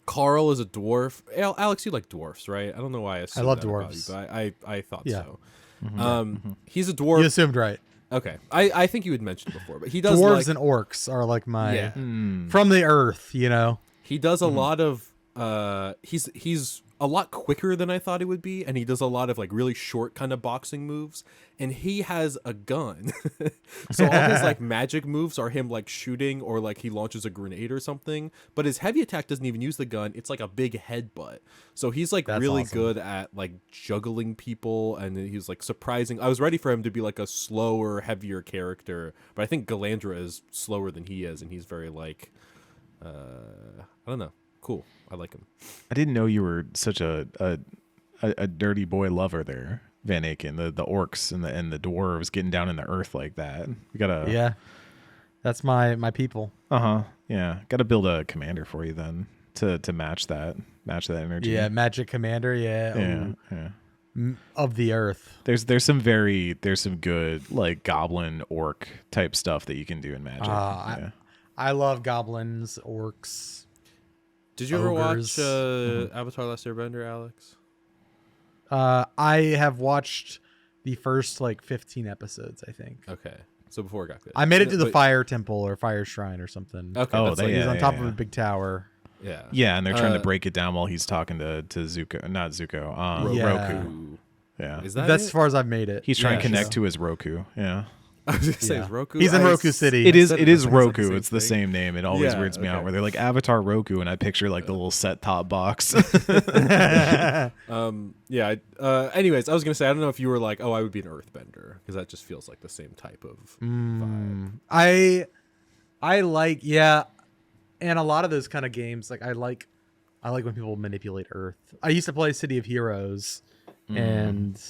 Carl is a dwarf. Alex, you like dwarfs, right? I don't know why I assumed I love that dwarves, about you, but I thought so. Mm-hmm. He's a dwarf. You assumed right. Okay, I think you had mentioned it before, but he does dwarves and orcs are like my from the earth. He does a lot of he's a lot quicker than I thought he would be, and he does a lot of like really short kind of boxing moves, and he has a gun. So all his like magic moves are him like shooting, or like he launches a grenade or something, but his heavy attack doesn't even use the gun. It's like a big headbutt. So he's like really good at like juggling people, and he's like surprising. I was ready for him to be like a slower, heavier character, but I think Galandra is slower than he is, and he's very like I don't know, cool. I like him. I didn't know you were such a dirty boy lover there, Van Aken. The orcs and the dwarves getting down in the earth like that. We gotta That's my people. Yeah, got to build a commander for you then to match that energy. Yeah, Magic Commander. Yeah. Yeah, Ooh. yeah. Of the Earth. There's some good like goblin orc type stuff that you can do in Magic. Yeah. I love goblins, orcs. Did you ever ogres. watch Avatar: Last Airbender, Alex? I have watched the first like 15 episodes, I think. Okay, so before it got good. I made it to the Fire Temple or Fire Shrine or something. Okay, Oh, that's they- like, He's yeah, on top of yeah. a big tower. yeah. Yeah, and they're trying to break it down while he's talking to Zuko, not Zuko, Yeah. Roku. Yeah, Is that That's it? as far as I've made it. he's trying to Yeah, connect sure. to his Roku. Yeah, I was gonna say Yeah. is Roku. He's in Roku City. it is. said It it is sounds like the Roku. same It's the thing. same name. It always Yeah, weirds me out okay. where they're like Avatar Roku, and I picture like the little set top box. Yeah. Anyways, I was gonna say I don't know if you were like, oh, I would be an Earthbender because that just feels like the same type of vibe. I like and a lot of those kind of games like I like when people manipulate Earth. I used to play City of Heroes and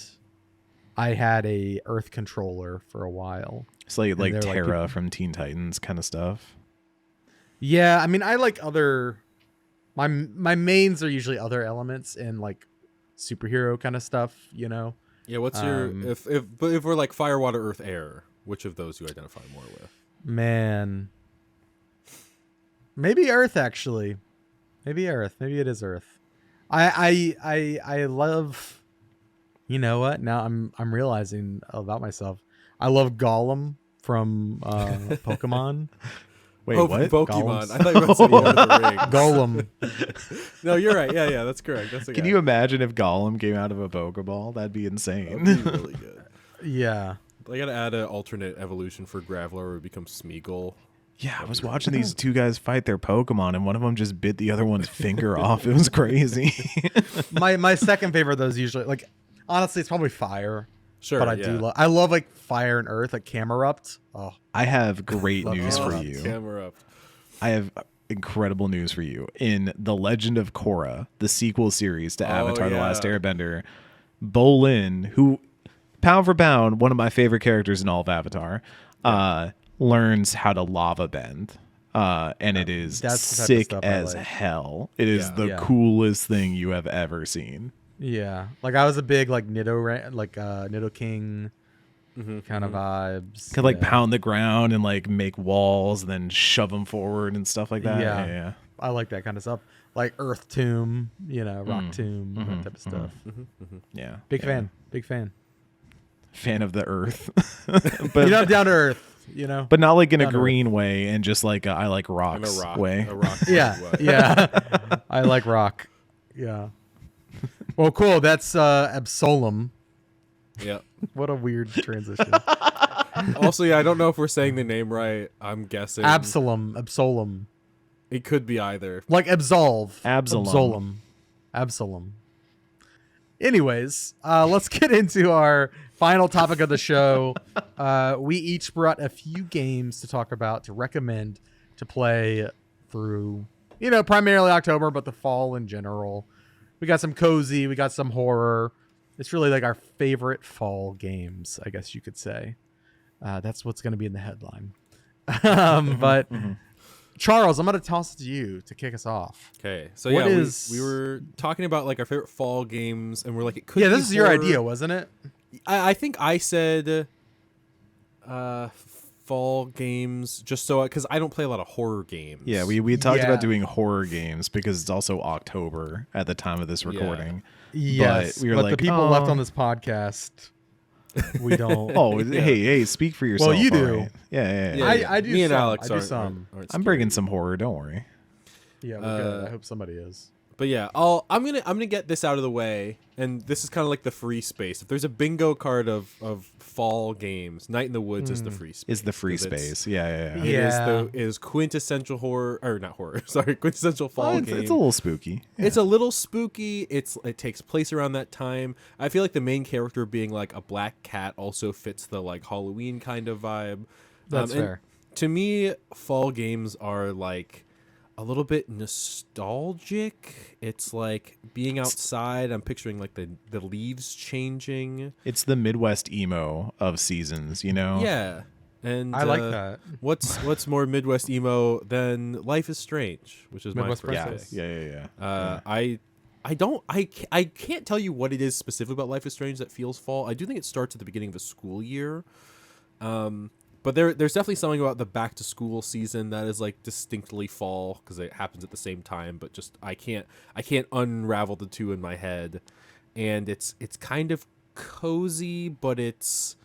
I had a Earth controller for a while. It's like they're like Terra people- from Teen Titans kind of stuff. Yeah, I mean I like other my mains are usually other elements and like superhero kind of stuff, you know. Yeah. What's your if we're like fire, water, earth, air? Which of those do you identify more with? Man. Maybe Earth actually. Maybe Earth. Maybe it is Earth. I love you know what? Now I'm realizing about myself. I love Gollum from Pokemon. Wait, oh, what? Pokemon. Golems. I thought you were saying Lord of the Rings. Golem. No, you're right. Yeah, that's correct. That's Can you imagine if Gollum came out of a Pokeball? That'd be insane. That'd be really good. Yeah. I gotta add an alternate evolution for Graveler where it becomes Smeagol. Yeah, I was watching these two guys fight their Pokemon, and one of them just bit the other one's finger off. It was crazy. My second favorite of those usually like honestly it's probably fire. Sure, But I yeah. do I love like fire and earth, like Camerupt. Oh. I have great Love news for Camerupt. you. Camera up. I have incredible news for you. In The Legend of Korra, the sequel series to Avatar: The Last yeah. Airbender, Bolin, who pound for pound one of my favorite characters in all of Avatar, learns how to lava bend. And it is That's the type of sick stuff I as like. hell. It is Yeah. the Yeah. coolest thing you have ever seen. Yeah. Like I was a big like Nido King kind of vibes. Could like Yeah. pound the ground and like make walls and then shove them forward and stuff like that. Yeah. Yeah. I like that kind of stuff. Like Earth Tomb, you know, Rock Tomb, that type of stuff. Yeah. Big Yeah. fan. Big fan. Fan of the earth. But you know, down to earth, you know. But not like in a Down to green way and just like I like And rocks a rock. way. A rock. yeah, way. yeah. I like rock. Yeah. Well, cool. That's Absolum. Yeah. What a weird transition. Also, yeah, I don't know if we're saying the name right. I'm guessing Absolum. it could be either. Like absolve. Absalom. Absalom. Anyways, let's get into our final topic of the show. We each brought a few games to talk about, to recommend, to play through, you know, primarily October, but the fall in general. We got some cozy, we got some horror. It's really like our favorite fall games, I guess you could say. That's what's going to be in the headline. But Charles, I'm going to toss it to you to kick us off. Okay, so What yeah, is- we were talking about like our favorite fall games, and we're like, it could. Yeah, be this is your horror. idea, wasn't it? I think I said fall games just so because I don't play a lot of horror games. Yeah, we talked Yeah. about doing horror games because it's also October at the time of this recording. Yes, we were but like, the people left "Oh." on this podcast, we don't. Oh, hey, speak for yourself. you do. all right. Yeah. I do Me and some. Alex I do aren't, some. aren't I'm scared. bringing some horror. Don't worry. Yeah, we're good. I hope somebody is. But yeah, I'm gonna get this out of the way, and this is kind of like the free space. If there's a bingo card of fall games, Night in the Woods is the free space. Is the free 'cause it's- space? Yeah. It Yeah. is quintessential horror, or not horror. Sorry, quintessential fall Well, game. it's a little spooky. It's a little spooky. It takes place around that time. I feel like the main character being like a black cat also fits the like Halloween kind of vibe. That's and fair. To me, fall games are like a little bit nostalgic. It's like being outside. I'm picturing like the leaves changing. It's the Midwest emo of seasons, you know? Yeah. And I like that. What's more Midwest emo than Life is Strange, which is Midwest my first Princess. pick. Yeah. I can't tell you what it is specifically about Life is Strange that feels fall. I do think it starts at the beginning of a school year. But there's definitely something about the back to school season that is like distinctly fall because it happens at the same time, but just I can't unravel the two in my head. And it's kind of cozy, but it's,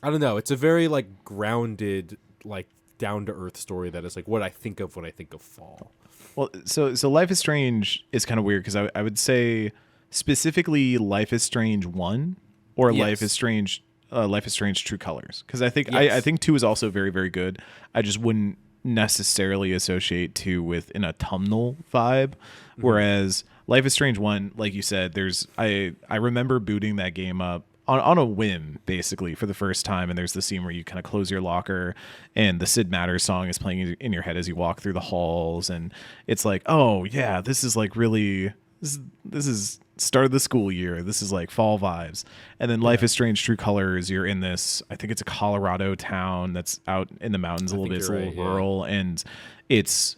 I don't know, it's a very like grounded, like down to earth story that is like what I think of when I think of fall. Well, so Life is Strange is kind of weird because I would say specifically Life is Strange 1 or Yes. Life is Strange True Colors, because I think Yes. I think 2 is also very, very good. I just wouldn't necessarily associate 2 with an autumnal vibe, whereas Life is Strange 1, like you said, I remember booting that game up on a whim, basically, for the first time, and there's the scene where you kind of close your locker and the Sid Matters song is playing in your head as you walk through the halls, and it's like, oh yeah, this is like really, this is start of the school year, this is like fall vibes. And then Life is Strange True Colors, you're in this, I think it's a Colorado town that's out in the mountains a little bit, it's a little rural, and it's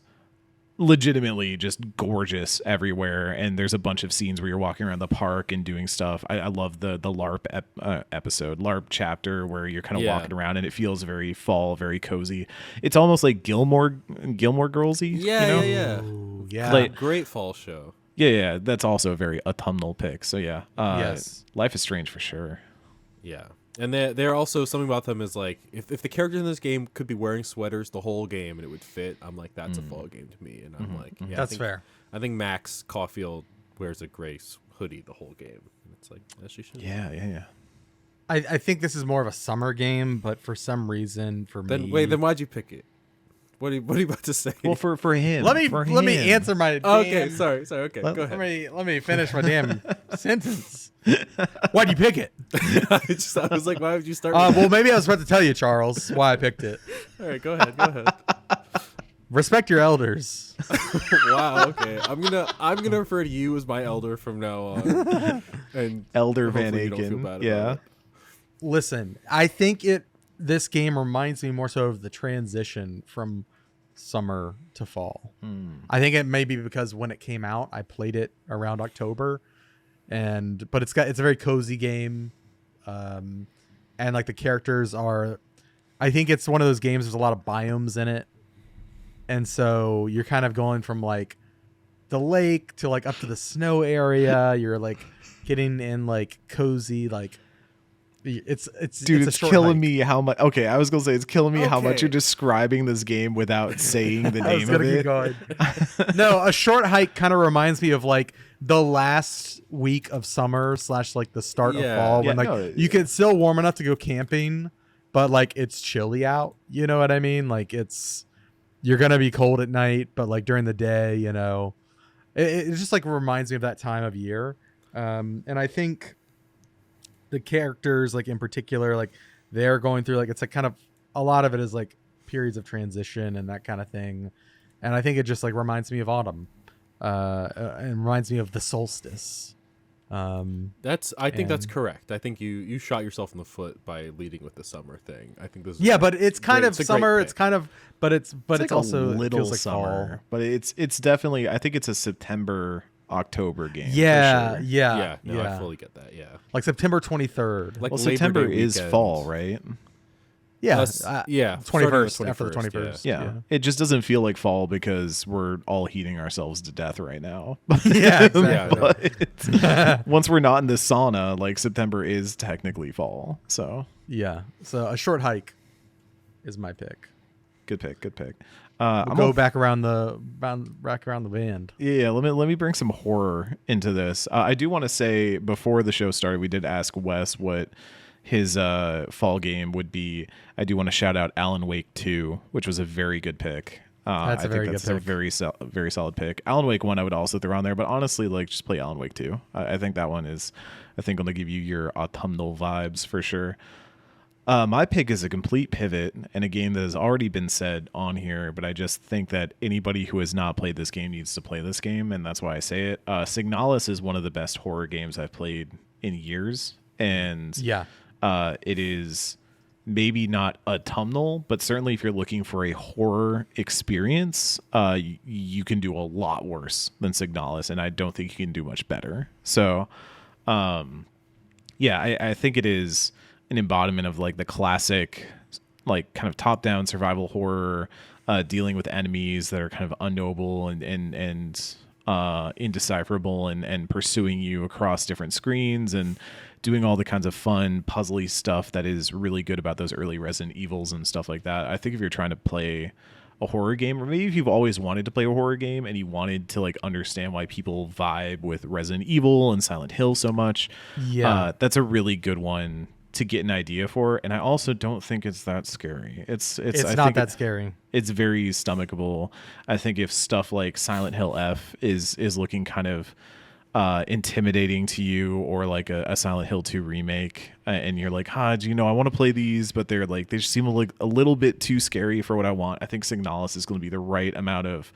legitimately just gorgeous everywhere, and there's a bunch of scenes where you're walking around the park and doing stuff. I love the LARP episode, LARP chapter, where you're kind of walking around and it feels very fall, very cozy. It's almost like Gilmore Girls-y. Yeah. Ooh, yeah. Like- Great fall show. Yeah, that's also a very autumnal pick. So yeah, Yes. Life is Strange for sure. Yeah. And they're also, something about them is like, if the characters in this game could be wearing sweaters the whole game and it would fit, I'm like, that's a fall game to me. And I'm like, yeah, That's fair. I think Max Caulfield wears a gray hoodie the whole game. And it's like, as she should. Yeah. I think this is more of a summer game, but for some reason, for me, Then why'd you pick it? What are you about to say? Well, for him. let me for let me him. answer my. Okay, damn- sorry. Okay, go ahead. Let me finish my damn sentence. Why'd you pick it? I was like, why would you start? With Well, maybe I was about to tell you, Charles, why I picked it. All right, go ahead. Respect your elders. Wow. Okay, I'm gonna refer to you as my elder from now on. And Elder Van hopefully you don't feel Aken. bad about Yeah. it. Listen, I think this game reminds me more so of the transition from summer to fall. I think it may be because when it came out, I played it around October, but it's a very cozy game, and like the characters are, I think it's one of those games. There's a lot of biomes in it, and so you're kind of going from like the lake to like up to the snow area. You're like getting in like cozy like. It's a short killing hike. me how much. Okay, I was gonna say it's killing me how much Okay. you're describing this game without saying the I was name gonna of keep it. going. No, a short hike kind of reminds me of like the last week of summer / like the start of Yeah. fall Yeah, when like no, you can still warm enough to go camping, but like it's chilly out. You know what I mean? Like you're gonna be cold at night, but like during the day, you know, it just like reminds me of that time of year. And I think the characters, like in particular, like they're going through like it's like kind of a lot of it is like periods of transition and that kind of thing, and I think it just like reminds me of autumn, and reminds me of the solstice. I think that's And- correct. I think you shot yourself in the foot by leading with the summer thing. I think this is Yeah, but it's kind great- of it's a great summer. pick. It's kind of, but it's Like also a it little feels like summer, fall. but it's definitely. I think it's a September October game. Yeah, for sure. yeah, No, I fully get that. Yeah, Like September 23rd. like Well, Labor September Day is weekend. fall, right? Yeah, yeah, 21st starting on after the 21st. Yeah. It just doesn't feel like fall because we're all heating ourselves to death right now. Yeah, exactly. Yeah, no. But once we're not in the sauna, like September is technically fall. So Yeah. So a short hike is my pick. good pick. We'll go back around the band. Yeah, let me bring some horror into this. I do want to say before the show started, we did ask Wes what his fall game would be. I do want to shout out Alan Wake 2, which was a very good pick. That's a very I think that's good a pick. very solid pick. Alan Wake 1 I would also throw on there, but honestly, like just play Alan Wake 2. I think that one is, going to give you your autumnal vibes for sure. My pick is a complete pivot and a game that has already been said on here, but I just think that anybody who has not played this game needs to play this game, and that's why I say it. Signalis is one of the best horror games I've played in years, and Yeah. it is maybe not autumnal, but certainly if you're looking for a horror experience, you can do a lot worse than Signalis, and I don't think you can do much better. So, yeah, I think it is an embodiment of like the classic, like kind of top-down survival horror, dealing with enemies that are kind of unknowable and indecipherable and pursuing you across different screens and doing all the kinds of fun puzzly stuff that is really good about those early Resident Evils and stuff like that. I think if you're trying to play a horror game, or maybe if you've always wanted to play a horror game and you wanted to like understand why people vibe with Resident Evil and Silent Hill so much, that's a really good one to get an idea for. And I also don't think it's that scary. It's not that scary. It's very stomachable. I think if stuff like Silent Hill F is looking kind of intimidating to you, or like a Silent Hill 2 remake, and you're like, I want to play these, but they just seem like a little bit too scary for what I want. I think Signalis is going to be the right amount of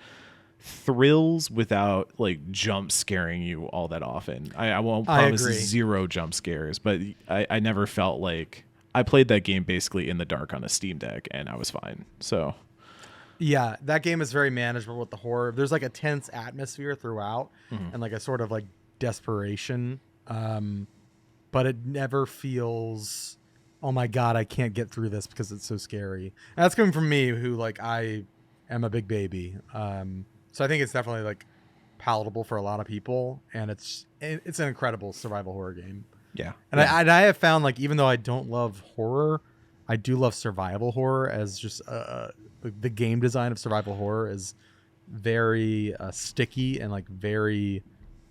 thrills without like jump scaring you all that often. I won't promise zero jump scares, but I never felt like I played that game basically in the dark on a Steam Deck and I was fine. So yeah, that game is very manageable with the horror. There's like a tense atmosphere throughout, and like a sort of like desperation, but it never feels, oh my god, I can't get through this because it's so scary. And that's coming from me, who like I am a big baby. So I think it's definitely like palatable for a lot of people, and it's an incredible survival horror game. Yeah, and I have found, like, even though I don't love horror, I do love survival horror as just the game design of survival horror is very sticky and like very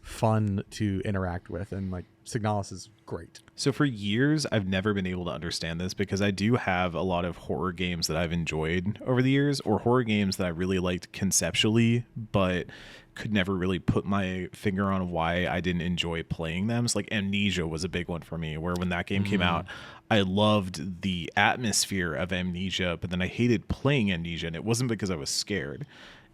fun to interact with, and like Signalis is great. So for years I've never been able to understand this, because I do have a lot of horror games that I've enjoyed over the years, or horror games that I really liked conceptually but could never really put my finger on why I didn't enjoy playing them. So like Amnesia was a big one for me, where when that game came out, I loved the atmosphere of Amnesia, but then I hated playing Amnesia, and it wasn't because I was scared.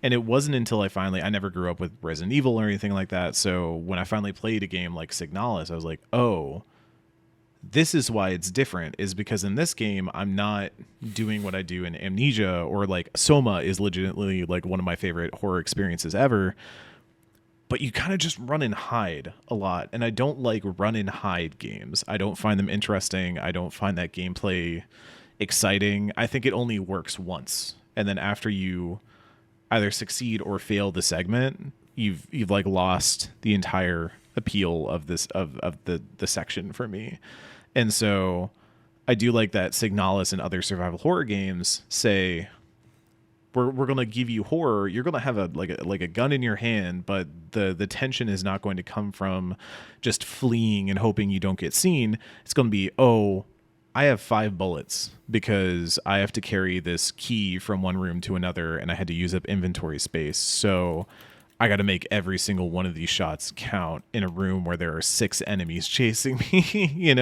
And it wasn't until I never grew up with Resident Evil or anything like that. So when I finally played a game like Signalis, I was like, oh, this is why it's different, is because in this game, I'm not doing what I do in Amnesia, or like Soma is legitimately like one of my favorite horror experiences ever. But you kind of just run and hide a lot. And I don't like run and hide games. I don't find them interesting. I don't find that gameplay exciting. I think it only works once. And then after you either succeed or fail the segment, you've like lost the entire appeal of this of the section for me. And so I do like that Signalis and other survival horror games say, we're going to give you horror. You're going to have a gun in your hand, but the tension is not going to come from just fleeing and hoping you don't get seen. It's going to be, oh, I have 5 bullets because I have to carry this key from one room to another, and I had to use up inventory space. So I got to make every single one of these shots count in a room where there are 6 enemies chasing me.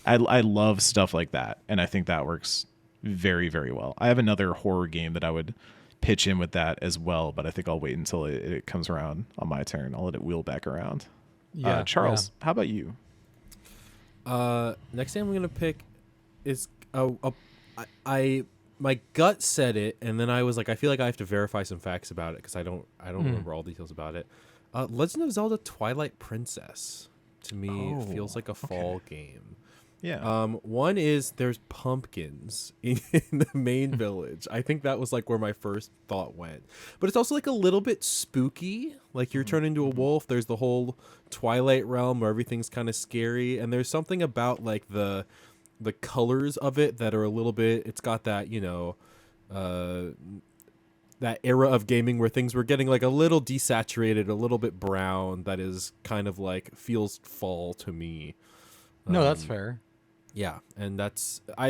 I love stuff like that, and I think that works very, very well. I have another horror game that I would pitch in with that as well, but I think I'll wait until it comes around on my turn. I'll let it wheel back around. Yeah, Charles, how about you? Next game I'm gonna pick is my gut said it, and then I was like, I feel like I have to verify some facts about it because I don't remember all details about it. Legend of Zelda Twilight Princess to me feels like a fall game. Yeah. One is there's pumpkins in the main village. I think that was like where my first thought went. But it's also like a little bit spooky. Like you're turned into a wolf. There's the whole Twilight realm where everything's kind of scary, and there's something about like the colors of it that are a little bit. It's got that that era of gaming where things were getting like a little desaturated, a little bit brown. That is kind of like feels fall to me. No, that's fair. Yeah, and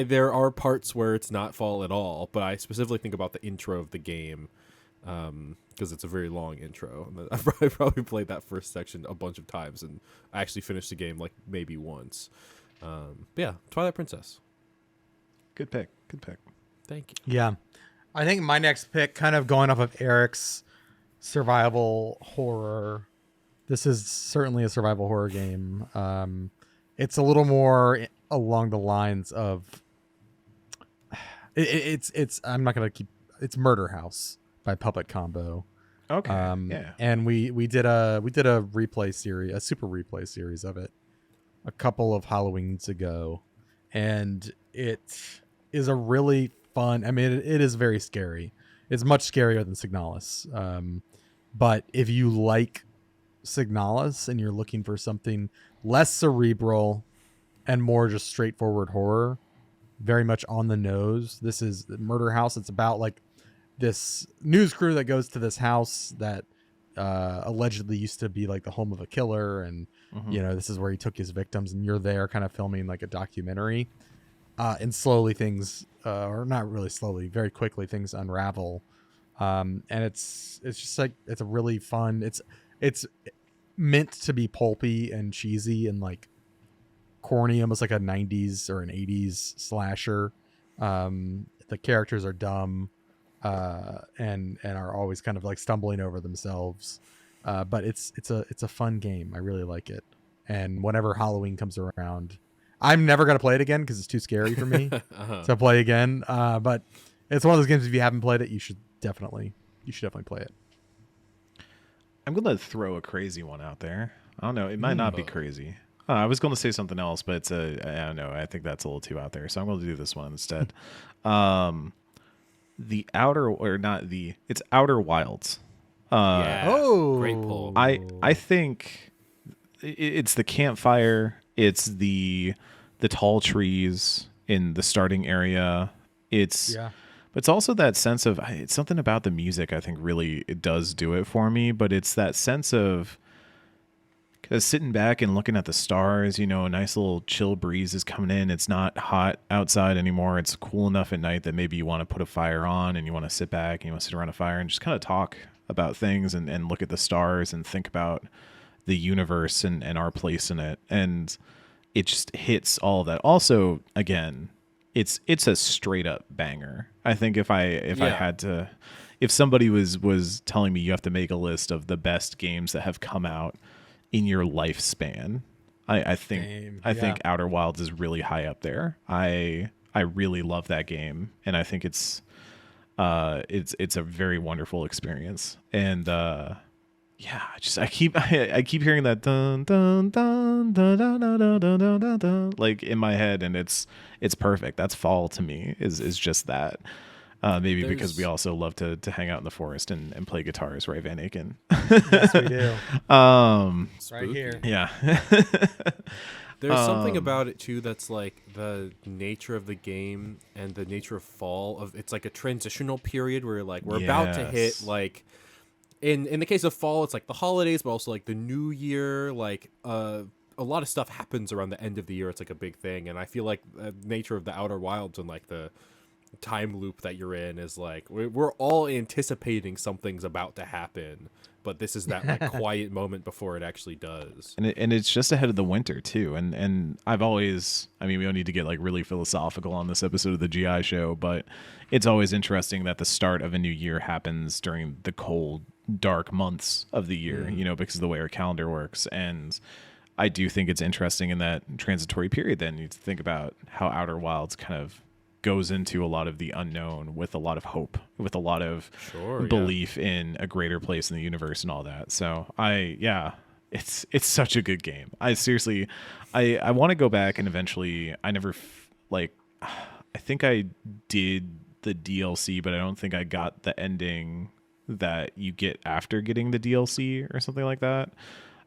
there are parts where it's not fall at all, but I specifically think about the intro of the game because it's a very long intro. I probably played that first section a bunch of times, and I actually finished the game like maybe once. But yeah, Twilight Princess. Good pick. Thank you. Yeah. I think my next pick, kind of going off of Eric's survival horror, this is certainly a survival horror game. It's a little more along the lines of It's I'm not gonna keep. It's Murder House by Puppet Combo. Okay. Yeah. And we did a replay series, a super replay series of it a couple of Halloweens ago, and it is a really fun. I mean, it is very scary. It's much scarier than Signalis. But if you like Signalis and you're looking for something less cerebral and more just straightforward horror, very much on the nose, this is Murder House. It's about like this news crew that goes to this house that allegedly used to be like the home of a killer, and this is where he took his victims, and you're there kind of filming like a documentary, and slowly things or not really slowly, very quickly things unravel, and it's just like it's a really fun, it's meant to be pulpy and cheesy and like corny, almost like a 90s or an 80s slasher. The characters are dumb and are always kind of like stumbling over themselves, but it's a fun game. I really like it, and whenever Halloween comes around, I'm never gonna play it again because it's too scary for me to play again, but it's one of those games, if you haven't played it, you should definitely play it. I'm gonna throw a crazy one out there. I don't know, it might not be crazy. I was going to say something else, but I don't know, I think that's a little too out there, so I'm going to do this one instead. It's Outer Wilds. Great pull. I think it's the campfire, it's the tall trees in the starting area. But it's also that sense of, it's something about the music, I think really it does do it for me, but it's that sense of sitting back and looking at the stars, a nice little chill breeze is coming in. It's not hot outside anymore. It's cool enough at night that maybe you want to put a fire on and you want to sit back and you want to sit around a fire and just kind of talk about things and look at the stars and think about the universe and our place in it. And it just hits all of that. Also, again, it's a straight up banger. I think if somebody was telling me you have to make a list of the best games that have come out in your lifespan, I think Outer Wilds is really high up there. I really love that game, and I think it's a very wonderful experience. And I keep hearing that dun dun dun dun dun dun dun dun dun dun like in my head, and it's perfect. That's fall to me. Is just that. Maybe because we also love to hang out in the forest and play guitars, right, Van Aken? Yes, we do. Right here. Yeah. There's something about it too that's like the nature of the game and the nature of fall. It's like a transitional period where we're about to hit like. In the case of fall, it's like the holidays, but also like the new year. Like a lot of stuff happens around the end of the year. It's like a big thing, and I feel like the nature of the Outer Wilds and like the time loop that you're in is like we're all anticipating something's about to happen, but this is that like quiet moment before it actually does. And it's just ahead of the winter too. And I've always, we don't need to get like really philosophical on this episode of the GI show, but it's always interesting that the start of a new year happens during the cold, dark months of the year, because of the way our calendar works. And I do think it's interesting in that transitory period then you think about how Outer Wilds kind of goes into a lot of the unknown with a lot of hope, with a lot of belief in a greater place in the universe and all that. So it's such a good game. I seriously, I want to go back and eventually, I think I did the DLC, but I don't think I got the ending that you get after getting the DLC or something like that.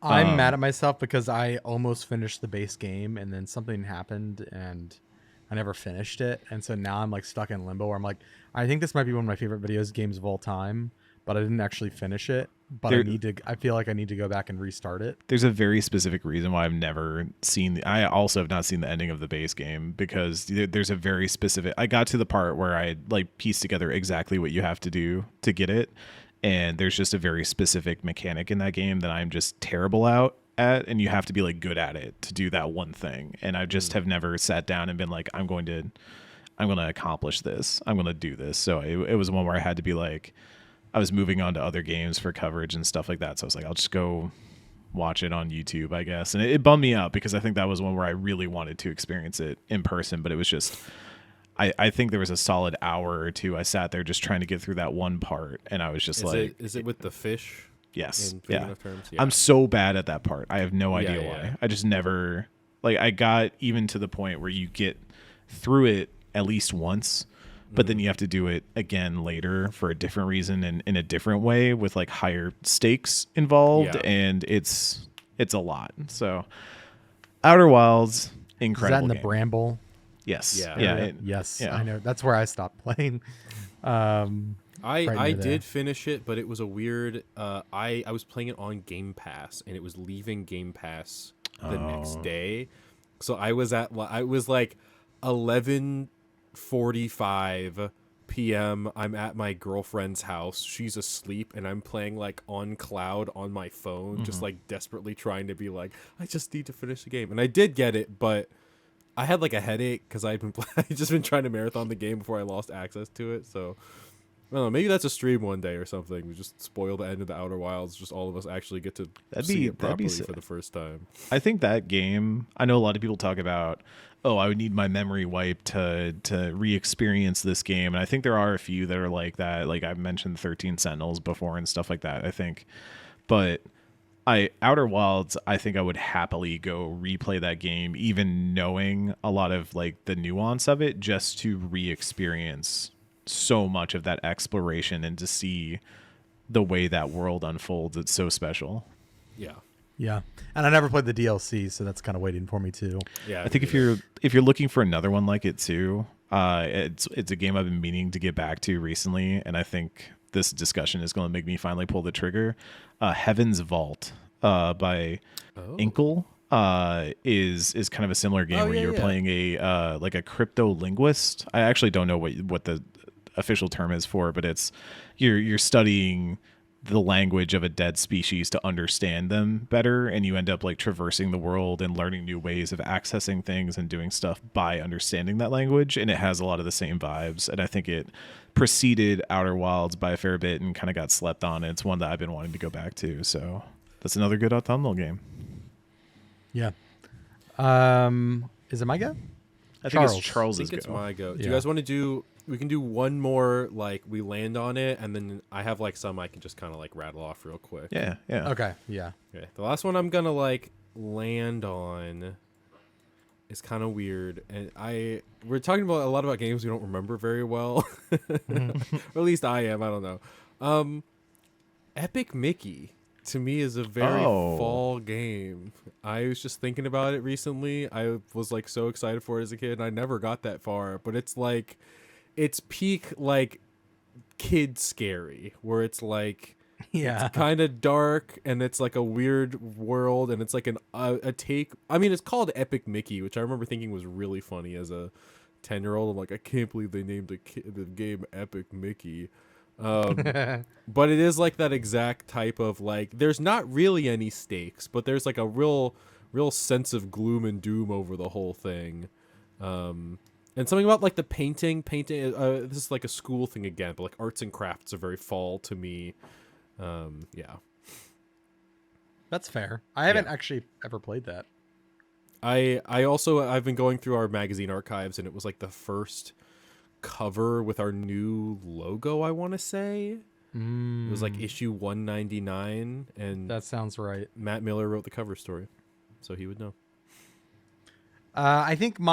I'm mad at myself because I almost finished the base game and then something happened and I never finished it, and so now I'm like stuck in limbo where I'm like, I think this might be one of my favorite games of all time, but I didn't actually finish it. But I feel like I need to go back and restart it. There's a very specific reason why I've never seen. I also have not seen the ending of the base game because there's a very specific. I got to the part where I like pieced together exactly what you have to do to get it, and there's just a very specific mechanic in that game that I'm just terrible at, and you have to be like good at it to do that one thing. And I just have never sat down and been like, I'm going to accomplish this. I'm going to do this. So it was one where I had to be like, I was moving on to other games for coverage and stuff like that. So I was like, I'll just go watch it on YouTube, I guess. And it bummed me out because I think that was one where I really wanted to experience it in person, but it was just, I think there was a solid hour or two I sat there just trying to get through that one part, and I was just is it with the fish? yes, In big yeah. enough terms? I'm so bad at that part. I have no Yeah, idea yeah. why. I just never like. I got even to the point where you get through it at least once, but then you have to do it again later for a different reason and in a different way with like higher stakes involved, Yeah. and it's a lot. So, Outer Wilds, Is incredible. that in the game. Bramble? Yes. Yeah. Yeah. area? Yes, yeah. I know. That's where I stopped playing. Right I near there. did finish it, but it was a weird. I was playing it on Game Pass, and it was leaving Game Pass the next day. So I was like 11:45 p.m. I'm at my girlfriend's house. She's asleep, and I'm playing like on cloud on my phone, just like desperately trying to be like, I just need to finish the game. And I did get it, but I had like a headache because I'd just been trying to marathon the game before I lost access to it. So I don't know, maybe that's a stream one day or something. We just spoil the end of the Outer Wilds. Just all of us actually get to see it properly for the first time. I think that game, I know a lot of people talk about, oh, I would need my memory wiped to re-experience this game. And I think there are a few that are like that. Like I've mentioned 13 Sentinels before and stuff like that, I think. But Outer Wilds, I think I would happily go replay that game, even knowing a lot of like the nuance of it, just to re-experience so much of that exploration and to see the way that world unfolds. It's so special. Yeah. Yeah, and I never played the DLC, so that's kind of waiting for me too. Yeah. I think if you're looking for another one like it too, it's a game I've been meaning to get back to recently, and I think this discussion is going to make me finally pull the trigger. Heaven's Vault by Inkle is kind of a similar game where you're playing a like a crypto linguist. I actually don't know what the official term is for it, but it's you're studying the language of a dead species to understand them better, and you end up like traversing the world and learning new ways of accessing things and doing stuff by understanding that language, and it has a lot of the same vibes, and I think it preceded Outer Wilds by a fair bit and kind of got slept on. It's one that I've been wanting to go back to, so that's another good autumnal game. Yeah. Is it my go? I think it's Charles's I think it's go. my go. Do Yeah. you guys want to do? We can do one more, like we land on it, and then I have like some I can just kind of like rattle off real quick. Yeah. Okay. Yeah. Okay. The last one I'm gonna like land on is kind of weird, and we're talking about a lot about games we don't remember very well, or at least I am. I don't know. Epic Mickey to me is a very fall game. I was just thinking about it recently. I was like so excited for it as a kid, and I never got that far. But it's like, it's peak like kid scary, where it's like, Yeah. it's kind of dark, and it's like a weird world, and it's like a take. I mean, it's called Epic Mickey, which I remember thinking was really funny as a 10-year-old. I'm like, I can't believe they named the game Epic Mickey. But it is like that exact type of like, there's not really any stakes, but there's like a real sense of gloom and doom over the whole thing. And something about like the painting, this is like a school thing again, but like arts and crafts are very fall to me. Yeah. That's fair. I haven't actually ever played that. I've been going through our magazine archives, and it was like the first cover with our new logo, I want to say. It was like issue 199, and That sounds right. Matt Miller wrote the cover story, so he would know. I think we've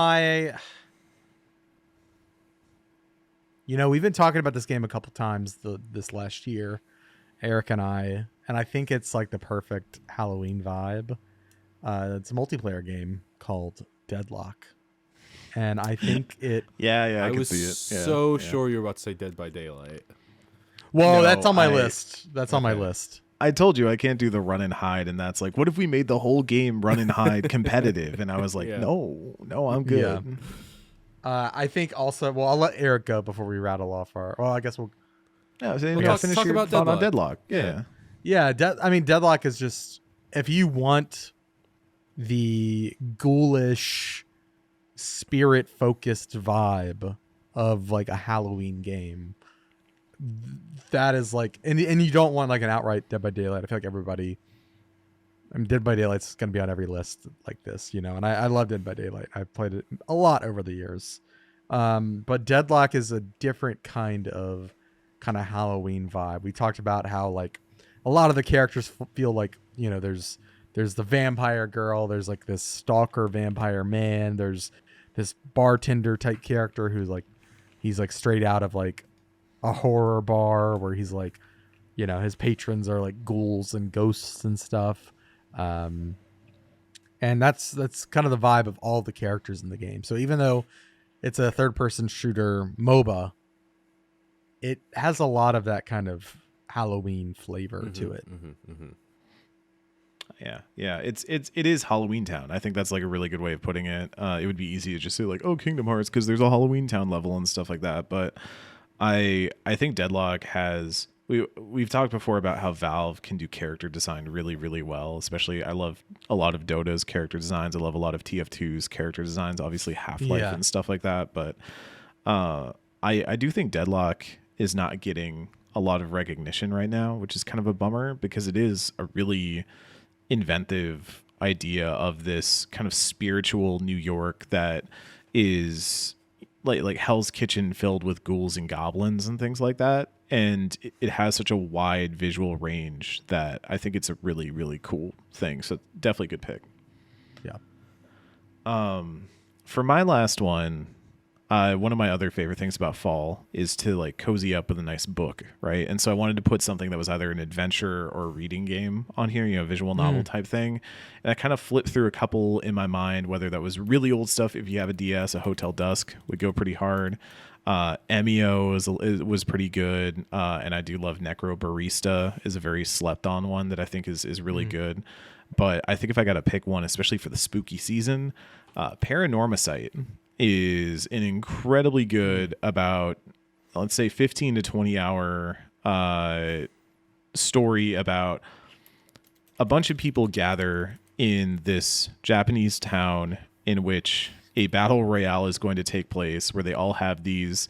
been talking about this game a couple times this last year, Eric and I think it's like the perfect Halloween vibe. It's a multiplayer game called Deadlock. And I think it... Yeah, I can was see it. so sure you were about to say Dead by Daylight. Well, No, that's on my list. That's on my list. I told you I can't do the run and hide, and that's like, what if we made the whole game run and hide competitive? And I was like, no, I'm good. I think also... Well, I'll let Eric go before we rattle off our... Well, I guess we'll... Yeah, so talk your about thought on Deadlock. Deadlock. Yeah. Yeah, Deadlock is just... If you want the ghoulish, spirit-focused vibe of like a Halloween game, that is like... And you don't want like an outright Dead by Daylight. I feel like everybody... Dead by Daylight's going to be on every list like this, And I love Dead by Daylight. I've played it a lot over the years. But Deadlock is a different kind of Halloween vibe. We talked about how like a lot of the characters feel like, you know, there's the vampire girl, there's like this stalker vampire man, there's this bartender type character who's like, he's like straight out of like a horror bar where he's like, you know, his patrons are like ghouls and ghosts and stuff. And that's kind of the vibe of all the characters in the game. So even though it's a third person shooter MOBA, it has a lot of that kind of Halloween flavor to it. Yeah. It is Halloween Town. I think that's like a really good way of putting it. It would be easy to just say like, oh, Kingdom Hearts, because there's a Halloween Town level and stuff like that. But I think Deadlock has. We've talked before about how Valve can do character design really, really well. Especially, I love a lot of Dota's character designs. I love a lot of TF2's character designs. Obviously, Half-Life and stuff like that. But I do think Deadlock is not getting a lot of recognition right now, which is kind of a bummer because it is a really inventive idea of this kind of spiritual New York that is like Hell's Kitchen filled with ghouls and goblins and things like that. And it has such a wide visual range that I think it's a really, really cool thing. So definitely a good pick. Yeah. For my last one of my other favorite things about fall is to like cozy up with a nice book, right? And so I wanted to put something that was either an adventure or a reading game on here, you know, visual novel type thing. And I kind of flipped through a couple in my mind, whether that was really old stuff. If you have a DS, a Hotel Dusk would go pretty hard. Emio was pretty good. And I do love Necro Barista is a very slept on one that I think is really good. But I think if I got to pick one, especially for the spooky season, Paranormicite is an incredibly good about, let's say, 15 to 20 hour story about a bunch of people gather in this Japanese town in which a battle royale is going to take place where they all have these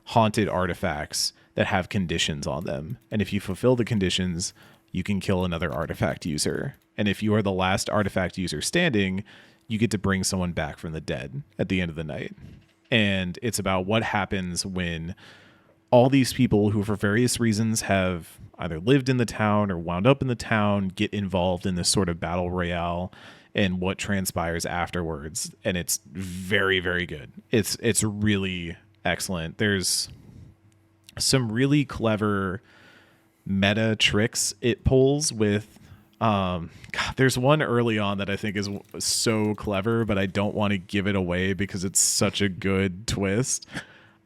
haunted artifacts that have conditions on them. And if you fulfill the conditions, you can kill another artifact user. And if you are the last artifact user standing, you get to bring someone back from the dead at the end of the night. And it's about what happens when all these people who for various reasons have either lived in the town or wound up in the town get involved in this sort of battle royale and what transpires afterwards. And it's very, very good. It's really excellent. There's some really clever meta tricks it pulls with there's one early on that I think is so clever, but I don't want to give it away because it's such a good twist.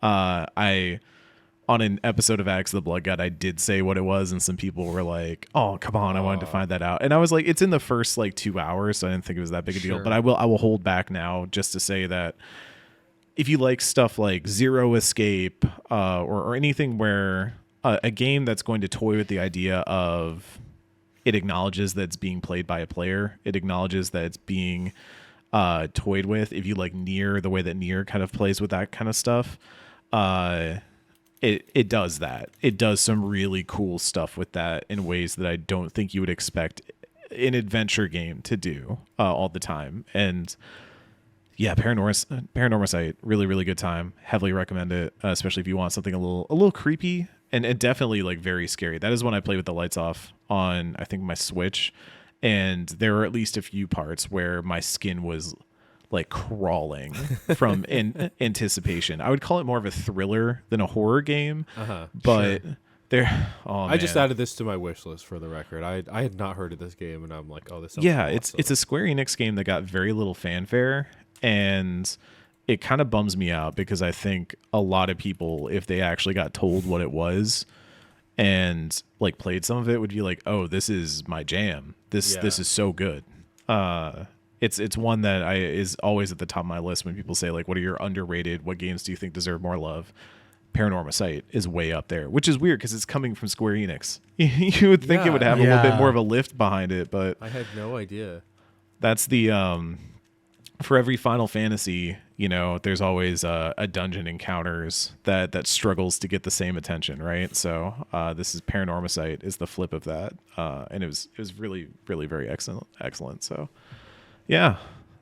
On an episode of Axe of the Blood God, I did say what it was, and some people were like, "Oh, come on, I wanted to find that out." And I was like, "It's in the first like 2 hours, so I didn't think it was that big a deal." But I will hold back now just to say that if you like stuff like Zero Escape or anything where a game that's going to toy with the idea of it acknowledges that it's being played by a player, it acknowledges that it's being toyed with. If you like Nier, the way that Nier kind of plays with that kind of stuff, it does that. It does some really cool stuff with that in ways that I don't think you would expect an adventure game to do all the time. And yeah, Paranormicite, really, really good time. Heavily recommend it, especially if you want something a little creepy and definitely like very scary. That is one I played with the lights off on, I think, my Switch. And there were at least a few parts where my skin was like crawling from anticipation. I would call it more of a thriller than a horror game, but I just added this to my wish list for the record. I had not heard of this game, and I'm like, oh, this sounds awesome. It's a Square Enix game that got very little fanfare, and it kind of bums me out because I think a lot of people, if they actually got told what it was and like played some of it, would be like, oh, this is my jam. This is so good. It's one that is always at the top of my list when people say like, what are your underrated, what games do you think deserve more love? Paranormicite is way up there, which is weird because it's coming from Square Enix. You would think it would have a little bit more of a lift behind it, but I had no idea. That's the for every Final Fantasy, you know, there's always a dungeon encounters that struggles to get the same attention, right? So this is Paranormicite is the flip of that, and it was really, really very excellent. So yeah,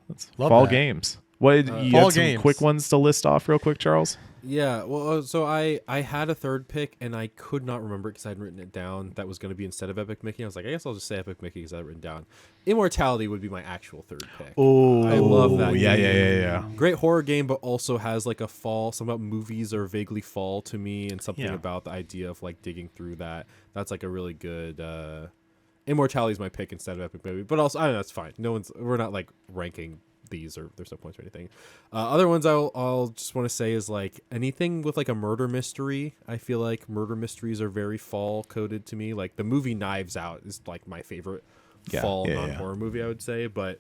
that's fall games. What you fall had some games. quick ones to list off real quick, Charles? Yeah, well, so I had a third pick, and I could not remember it because I hadn't written it down. That was going to be instead of Epic Mickey. I was like, I guess I'll just say Epic Mickey because I had it written down. Immortality would be my actual third pick. Oh, I love that Yeah, game. yeah. Great horror game, but also has like a fall. Something about movies are vaguely fall to me, and something Yeah. about the idea of like digging through that. That's like a really good. Immortality is my pick instead of Epic Mickey, but also I don't know, that's fine. We're not like ranking these, or there's no points or anything. Other ones I'll just want to say is like anything with like a murder mystery. I feel like murder mysteries are very fall coded to me. Like the movie Knives Out is like my favorite fall non-horror movie, I would say. But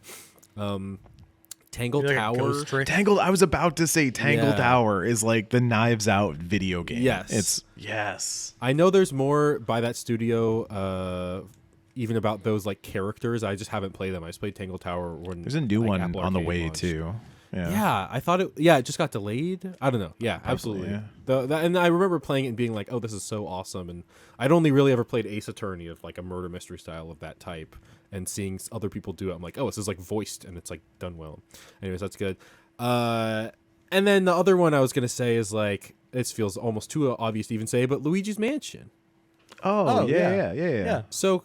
Tangled Like a Tower. ghost trick? Tangled. I was about to say Tangled Tower is like the Knives Out video game. Yes. Yes. I know there's more by that studio. Even about those like characters, I just haven't played them. I just played Tangled Tower when There's a new like, one Apple on the Arcade way launched. too. Yeah, I thought it just got delayed. I don't know. Yeah, absolutely. yeah. And I remember playing it and being like, "Oh, this is so awesome." And I'd only really ever played Ace Attorney of like a murder mystery style of that type, and seeing other people do it, I'm like, "Oh, this is like voiced and it's like done well." Anyways, that's good. And then the other one I was gonna say is like, it feels almost too obvious to even say, but Luigi's Mansion. Oh, yeah. yeah. So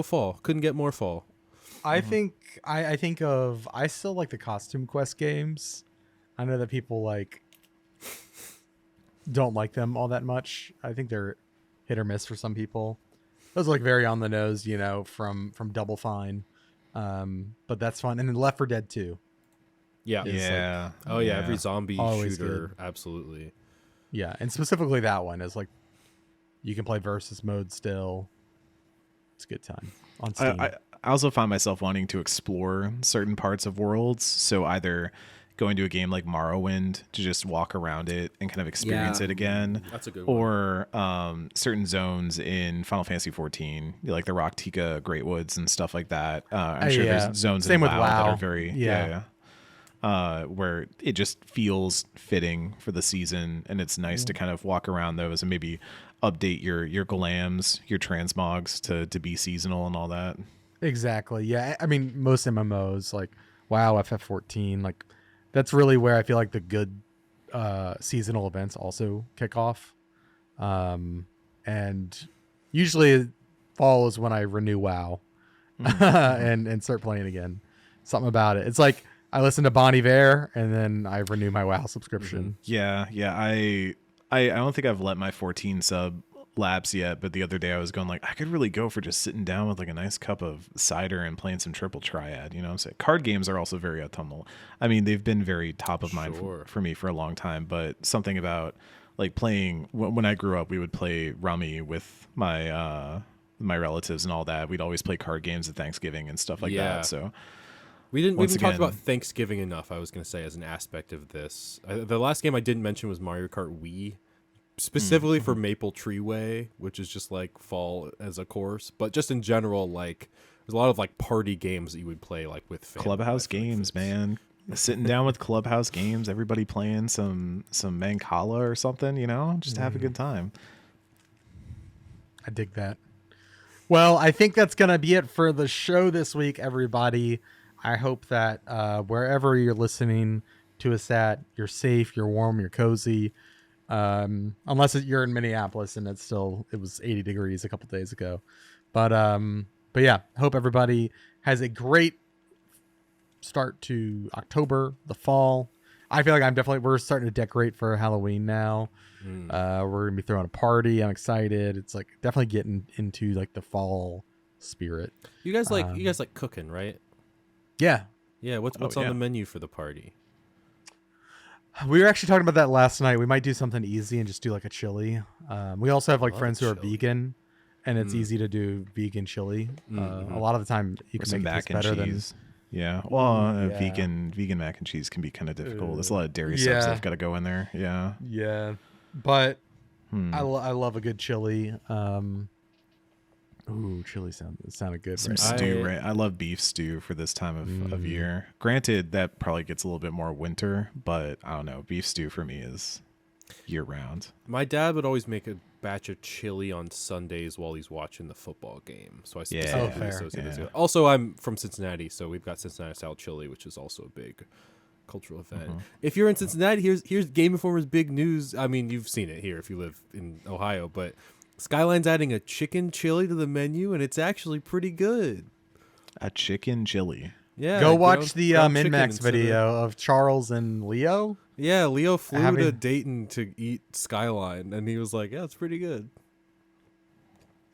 fall. Couldn't get more fall. I think I still like the Costume Quest games. I know that people like don't like them all that much. I think they're hit or miss for some people. Those are like very on the nose, from Double Fine. But that's fun. And then Left 4 Dead 2. Yeah. Yeah. Oh yeah, every zombie Always shooter, good. absolutely. Yeah, and specifically that one is like you can play versus mode still. It's a good time on Steam. I also find myself wanting to explore certain parts of worlds. So either going to a game like Morrowind to just walk around it and kind of experience it again. That's a good one. Or certain zones in Final Fantasy 14, like the Rocktika Great Woods and stuff like that. I'm sure there's zones Same in with WoW WoW. that are very where it just feels fitting for the season, and it's nice to kind of walk around those and maybe update your glams, your transmogs to be seasonal and all that. Exactly. Yeah. I mean, most MMOs like WoW, FF14, like that's really where I feel like the good seasonal events also kick off. And usually fall is when I renew WoW and start playing again. Something about it. It's like I listen to Bon Iver and then I renew my WoW subscription. Yeah. I don't think I've let my 14 sub lapse yet, but the other day I was going like, I could really go for just sitting down with like a nice cup of cider and playing some Triple Triad. You know what I'm saying? Card games are also very autumnal. I mean, they've been very top of mind for me for a long time, but something about like playing when I grew up, we would play Rummy with my relatives and all that. We'd always play card games at Thanksgiving and stuff like that. So we didn't talk again- about Thanksgiving enough, I was going to say, as an aspect of this. The last game I didn't mention was Mario Kart Wii, specifically for Maple Tree Way, which is just like fall as a course. But just in general, like there's a lot of like party games that you would play like with family. Clubhouse games, man. Sitting down with Clubhouse games, everybody playing some Mancala or something, just have a good time. I dig that. Well, I think that's going to be it for the show this week, everybody. I hope that wherever you're listening to us at, you're safe, you're warm, you're cozy. Unless you're in Minneapolis and it was 80 degrees a couple days ago. But yeah, hope everybody has a great start to October, the fall. I feel like we're starting to decorate for Halloween now. We're gonna be throwing a party. I'm excited. It's like definitely getting into like the fall spirit. You guys like cooking, right? Yeah. Yeah. What's on the menu for the party? We were actually talking about that last night. We might do something easy and just do like a chili. We also have like friends who are vegan, and it's easy to do vegan chili. A lot of the time you can Some make it mac taste and better cheese. Yeah. Well, yeah. vegan mac and cheese can be kind of difficult. There's a lot of dairy subs that have got to go in there. Yeah. Yeah, but I love a good chili. Chili sounded good. Some Right? stew, right? I love beef stew for this time of year. Granted, that probably gets a little bit more winter, but I don't know. Beef stew for me is year round. My dad would always make a batch of chili on Sundays while he's watching the football game. So I specifically fair. associate those together. Also, I'm from Cincinnati, so we've got Cincinnati style chili, which is also a big cultural event. If you're in Cincinnati, here's Game Informer's big news. I mean, you've seen it here if you live in Ohio, but Skyline's adding a chicken chili to the menu, and it's actually pretty good. A chicken chili. Yeah. Go watch the Min-Max video of Charles and Leo. Yeah, Leo flew to Dayton to eat Skyline, and he was like, "Yeah, it's pretty good."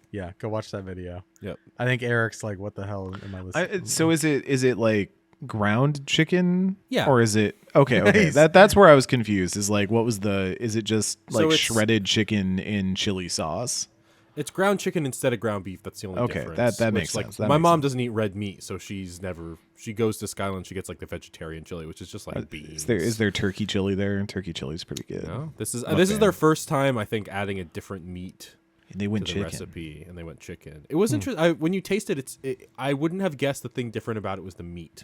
Yeah, go watch that video. Yep. I think Eric's like, "What the hell am I listening?" So is it like ground chicken? Yeah. Or is it okay? That's where I was confused. Is like, what was is it just like shredded chicken in chili sauce? It's ground chicken instead of ground beef. That's the only difference. Okay, that makes sense. My mom doesn't eat red meat, so she goes to Skyline. She gets like the vegetarian chili, which is just like beans. Is there turkey chili there? And turkey chili is pretty good. No, this is their first time, I think, adding a different meat. And they went to chicken. The recipe, and they went chicken. It was interesting. When you taste it, I wouldn't have guessed the thing different about it was the meat.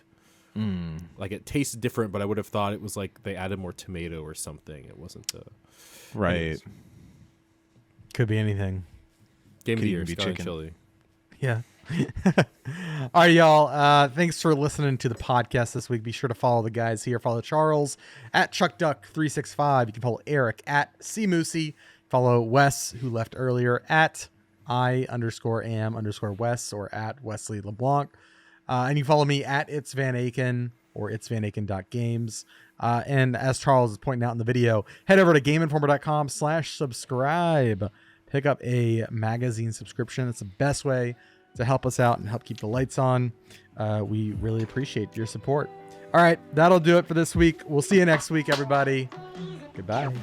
Like it tastes different, but I would have thought it was like they added more tomato or something. It wasn't right. Anyways. Could be anything. Game of the year, be Skyline chicken. chili. Yeah. All right, y'all. Thanks for listening to the podcast this week. Be sure to follow the guys here. Follow Charles at ChuckDuck365. You can follow Eric at CMoosey. Follow Wes, who left earlier, at I_am_Wes or at Wesley LeBlanc. And you follow me at It's Van Aken or itsvanaken.games. And as Charles is pointing out in the video, head over to GameInformer.com/subscribe. Pick up a magazine subscription. It's the best way to help us out and help keep the lights on. We really appreciate your support. All right, that'll do it for this week. We'll see you next week, everybody. Goodbye.